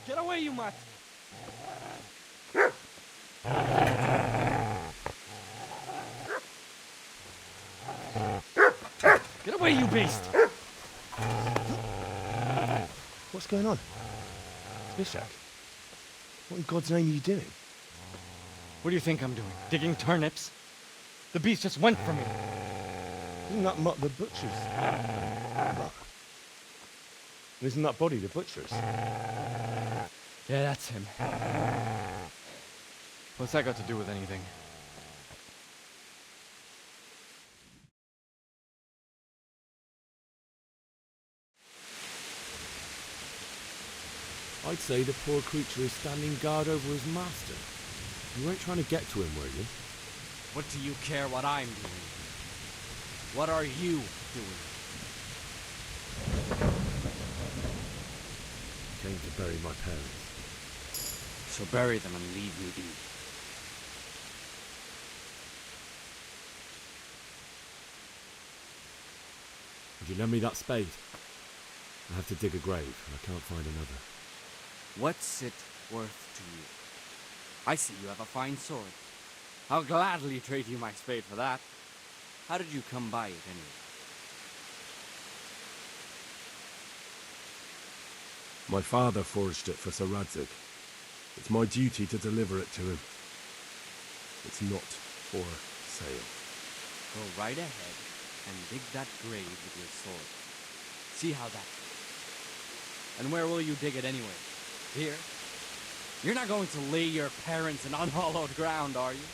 Get away, you mutt! Get away, you beast! What's going on? Bishak? What in God's name are you doing? What do you think I'm doing? Digging turnips? The beast just went from me. Isn't that Mutt the butcher's? Isn't that body the butcher's? Yeah, that's him. What's that got to do with anything? I'd say the poor creature is standing guard over his master. You weren't trying to get to him, were you? What do you care what I'm doing? What are you doing? Came to bury my parents. So bury them and leave me be. Would you lend me that spade? I have to dig a grave, and I can't find another. What's it worth to you? I see you have a fine sword. I'll gladly trade you my spade for that. How did you come by it anyway? My father forged it for Sir Radzig. It's my duty to deliver it to him. It's not for sale. Go right ahead and dig that grave with your sword. See how that goes. And where will you dig it anyway? Here? You're not going to lay your parents in unhallowed ground, are you?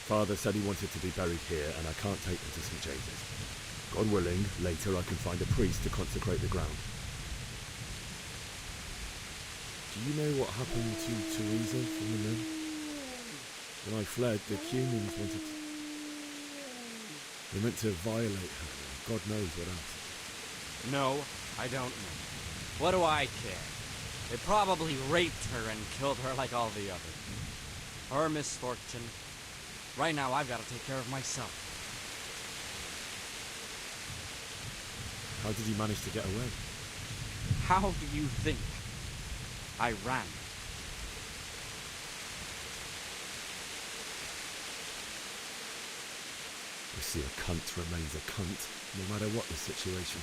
Father said he wanted to be buried here, and I can't take them to St. James's. God willing, later I can find a priest to consecrate the ground. Do you know what happened to Teresa from the mill? When I fled, the Cumans wanted to... They meant to violate her, and God knows what else. No, I don't know. What do I care? They probably raped her and killed her like all the others. Her misfortune. Right now, I've got to take care of myself. How did you manage to get away? How do you think I ran? You see, a cunt remains a cunt, no matter what the situation.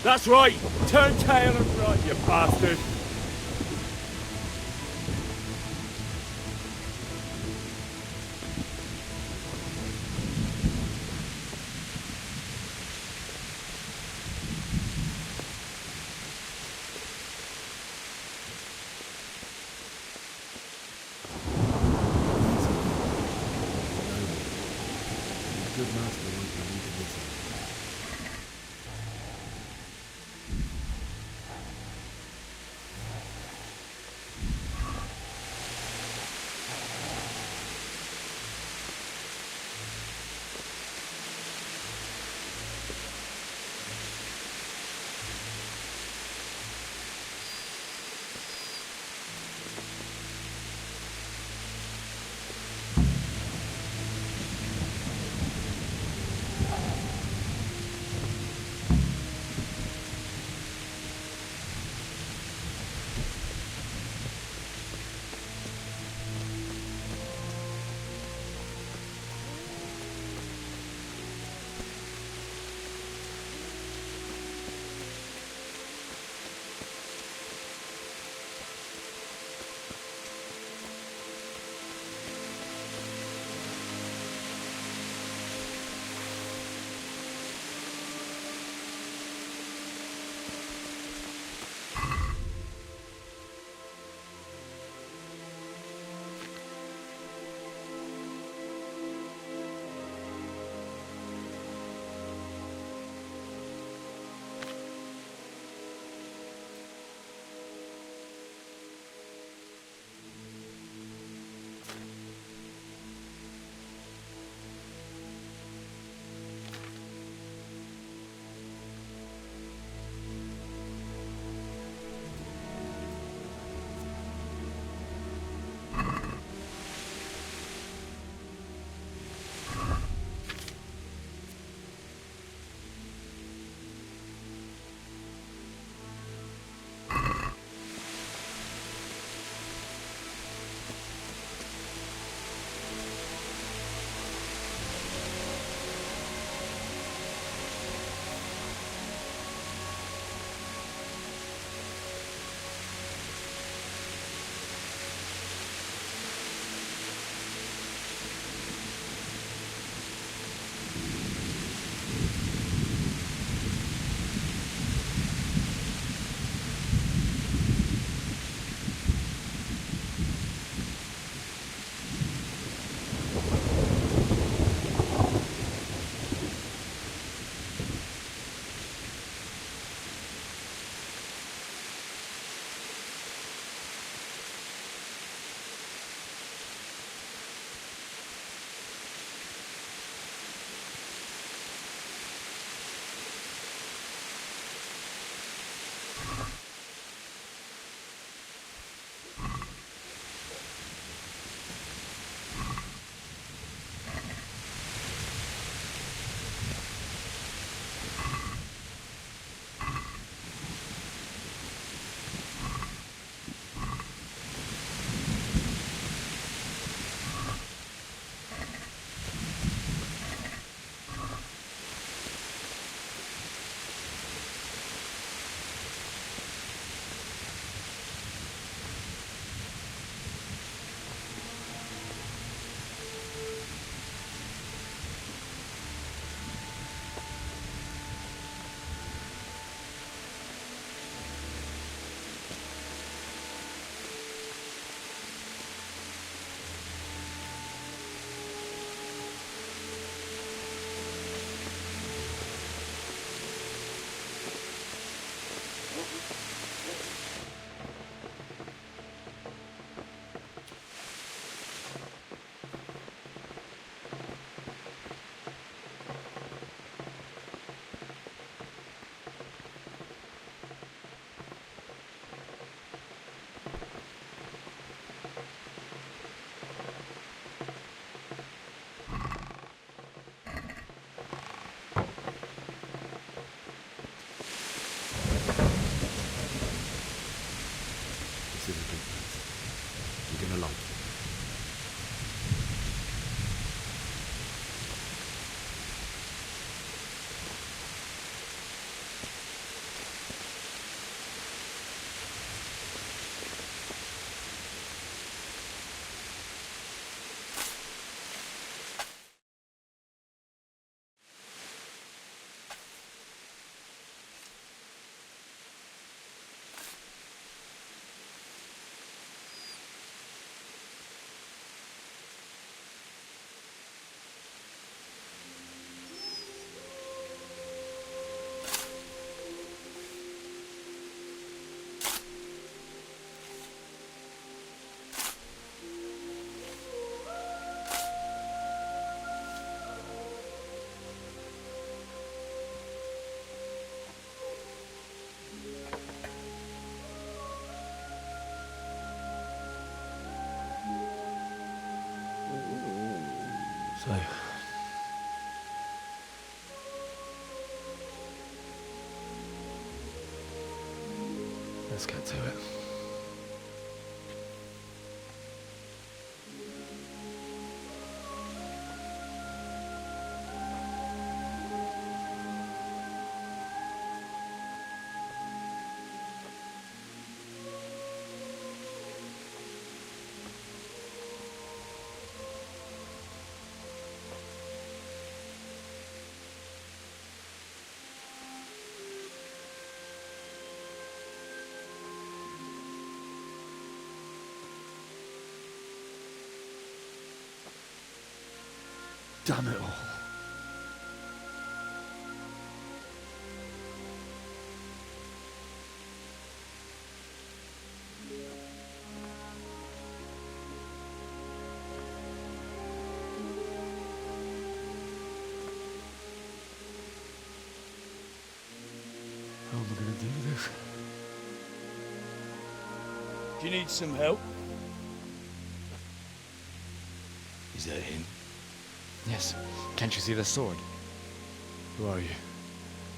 That's right! Turn tail and run, you bastard! Good master won't be needed this time. So... let's get to it. Damn it all. How am I going to do this? Do you need some help? Is that him? Yes. Can't you see the sword? Who are you?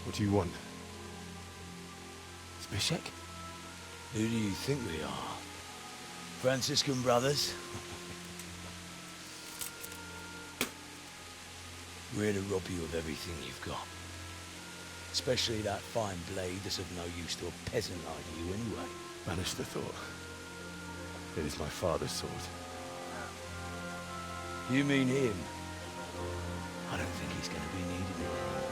What do you want? Zbyszek? Who do you think we are? Franciscan brothers? We're here to rob you of everything you've got. Especially that fine blade that's of no use to a peasant like you anyway. Banish the thought. It is my father's sword. You mean him? I don't think he's going to be needing it anymore.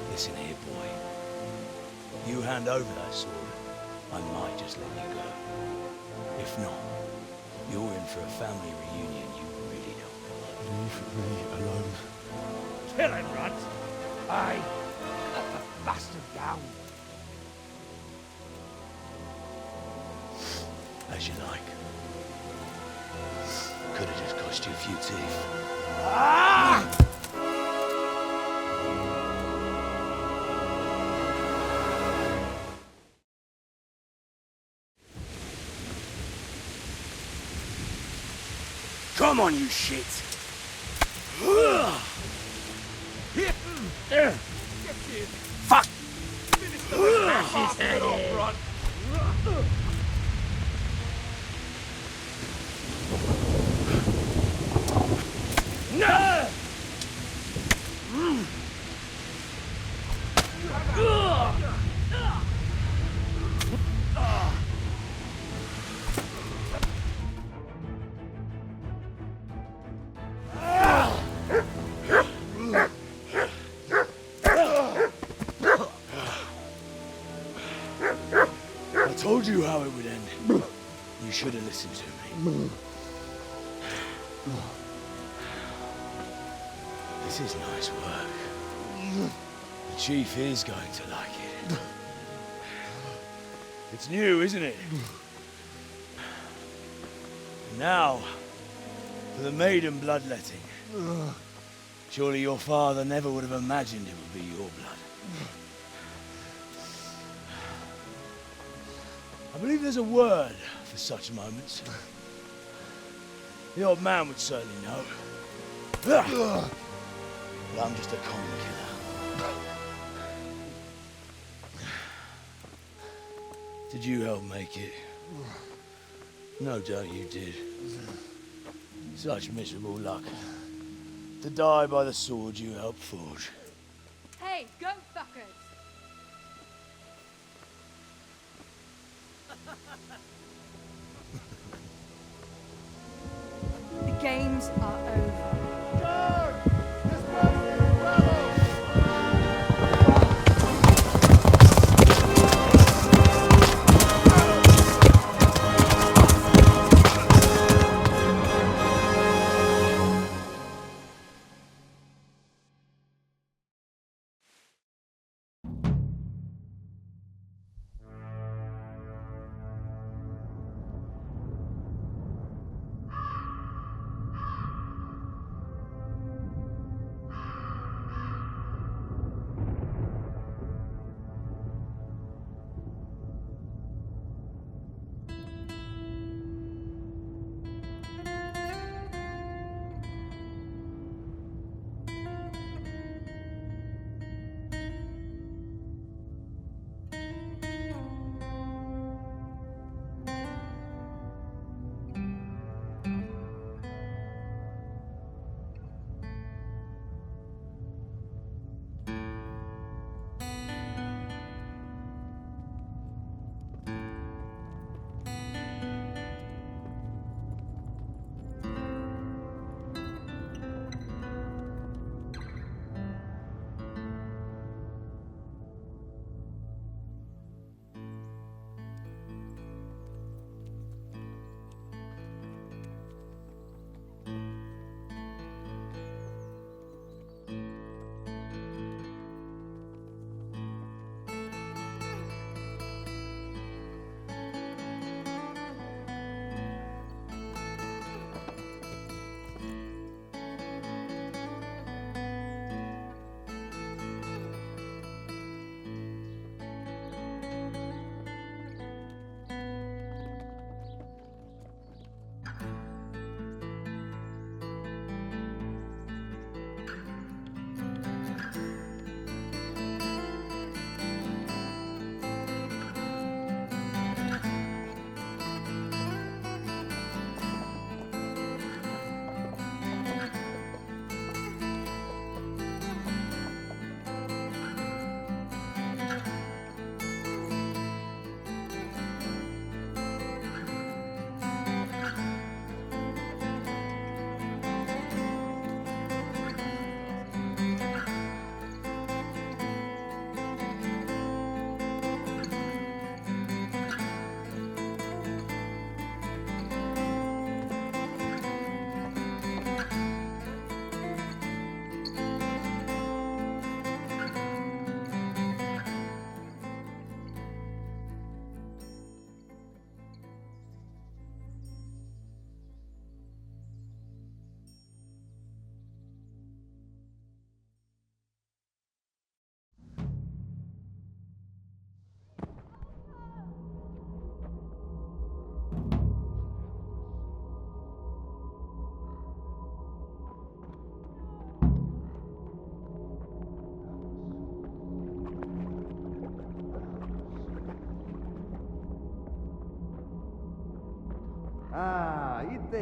Listen here, boy. You hand over that sword, I might just let you go. If not, you're in for a family reunion you really don't want. Leave me alone. Kill him, Runt! Aye! Cut the bastard down! As you like. Could have just cost you a few teeth. Ah! Come on, you shit! Fuck! Smash his head in! No! I told you how it would end. You should have listened to me. This is nice work. The chief is going to like it. It's new, isn't it? And now, for the maiden bloodletting. Surely your father never would have imagined it would be your blood. I believe there's a word for such moments. The old man would certainly know. But I'm just a common killer. Did you help make it? No doubt you did. Such miserable luck. To die by the sword you helped forge. Hey, go fuckers! The games are over.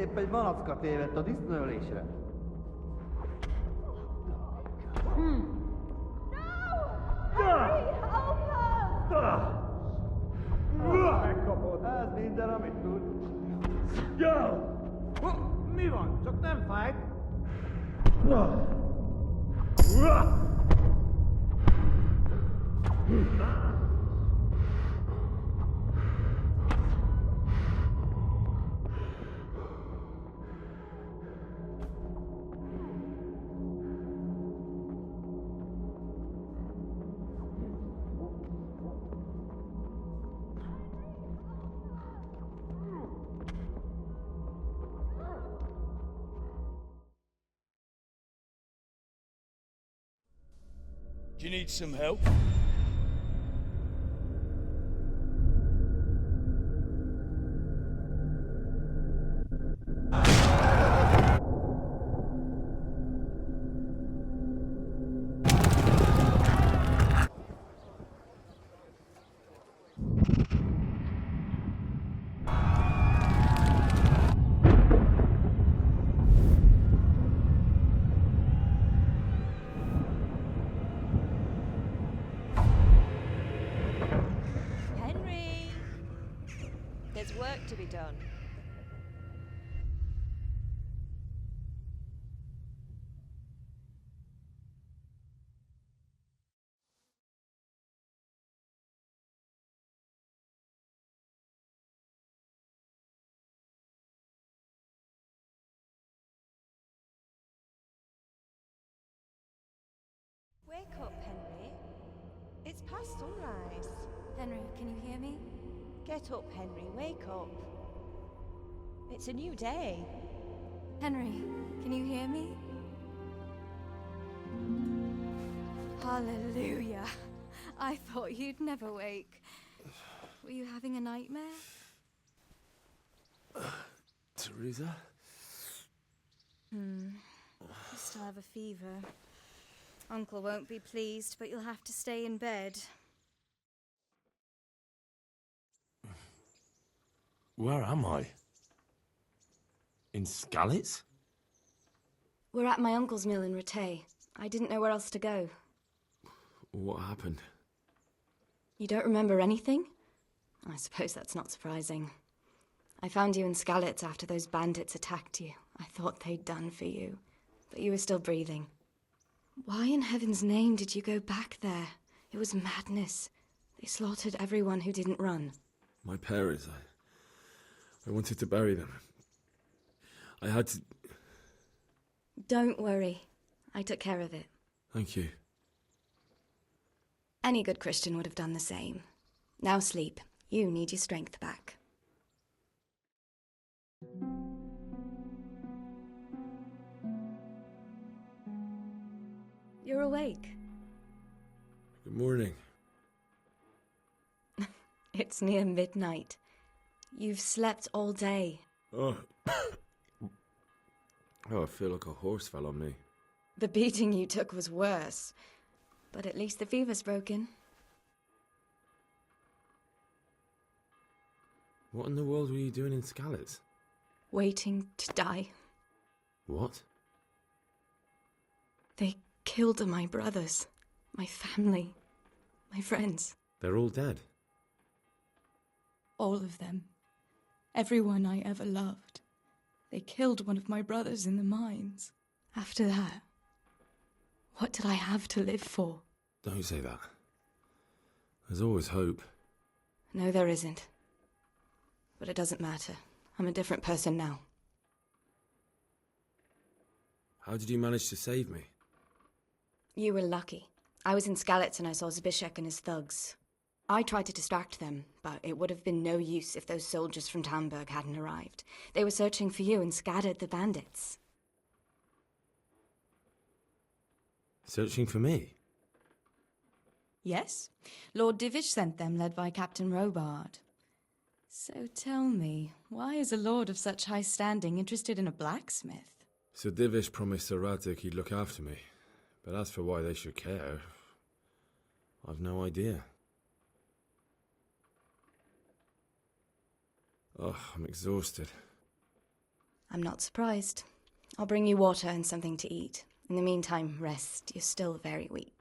Épp egy malacka tévedt a disznőlésre. Megkapod! Ez minden, amit tud. Mi van? Csak nem fájt? Do you need some help? There's work to be done. Wake up, Henry. It's past sunrise. Henry, can you hear me? Get up, Henry. Wake up. It's a new day. Henry, can you hear me? Hallelujah. I thought you'd never wake. Were you having a nightmare? Teresa? You still have a fever. Uncle won't be pleased, but you'll have to stay in bed. Where am I? In Skalitz? We're at my uncle's mill in Rattay. I didn't know where else to go. What happened? You don't remember anything? I suppose that's not surprising. I found you in Skalitz after those bandits attacked you. I thought they'd done for you, but you were still breathing. Why in heaven's name did you go back there? It was madness. They slaughtered everyone who didn't run. My parents, I wanted to bury them. I had to... Don't worry. I took care of it. Thank you. Any good Christian would have done the same. Now sleep. You need your strength back. You're awake. Good morning. It's near midnight. You've slept all day. Oh. I feel like a horse fell on me. The beating you took was worse. But at least the fever's broken. What in the world were you doing in Skalitz? Waiting to die. What? They killed my brothers, my family, my friends. They're all dead. All of them. Everyone I ever loved. They killed one of my brothers in the mines. After that, what did I have to live for? Don't say that. There's always hope. No, there isn't. But it doesn't matter. I'm a different person now. How did you manage to save me? You were lucky. I was in Skalitz and I saw Zbyszek and his thugs. I tried to distract them, but it would have been no use if those soldiers from Tamburg hadn't arrived. They were searching for you and scattered the bandits. Searching for me? Yes. Lord Divish sent them, led by Captain Robard. So tell me, why is a lord of such high standing interested in a blacksmith? Sir Divish promised Sir Radzik he'd look after me. But as for why they should care, I've no idea. Oh, I'm exhausted. I'm not surprised. I'll bring you water and something to eat. In the meantime, rest. You're still very weak.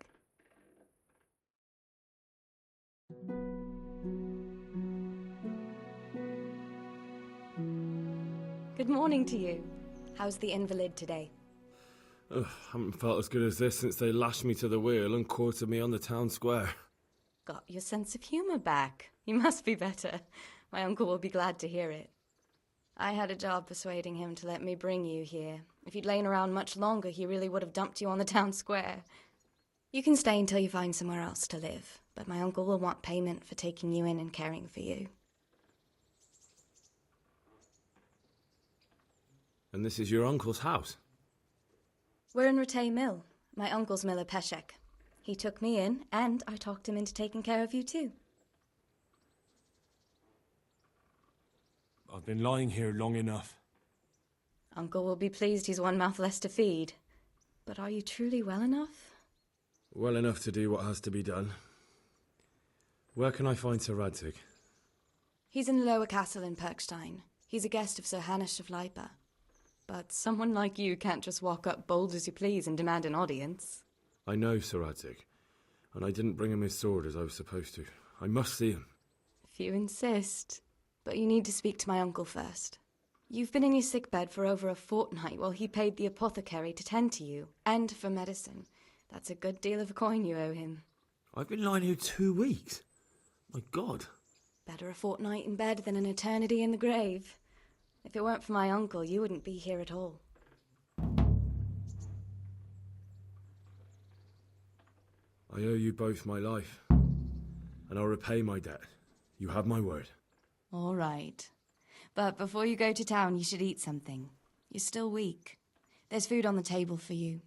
Good morning to you. How's the invalid today? Ugh, haven't felt as good as this since they lashed me to the wheel and quartered me on the town square. Got your sense of humour back. You must be better. My uncle will be glad to hear it. I had a job persuading him to let me bring you here. If you'd lain around much longer, he really would have dumped you on the town square. You can stay until you find somewhere else to live, but my uncle will want payment for taking you in and caring for you. And this is your uncle's house? We're in Rattay Mill. My uncle's miller Peshek. He took me in, and I talked him into taking care of you too. I've been lying here long enough. Uncle will be pleased he's one mouth less to feed. But are you truly well enough? Well enough to do what has to be done. Where can I find Sir Radzig? He's in the lower castle in Perkstein. He's a guest of Sir Hanush of Leipa. But someone like you can't just walk up bold as you please and demand an audience. I know Sir Radzig, and I didn't bring him his sword as I was supposed to. I must see him. If you insist. But you need to speak to my uncle first. You've been in your sickbed for over a fortnight while he paid the apothecary to tend to you, and for medicine. That's a good deal of coin you owe him. I've been lying here 2 weeks. My God. Better a fortnight in bed than an eternity in the grave. If it weren't for my uncle, you wouldn't be here at all. I owe you both my life, and I'll repay my debt. You have my word. All right. But before you go to town, you should eat something. You're still weak. There's food on the table for you.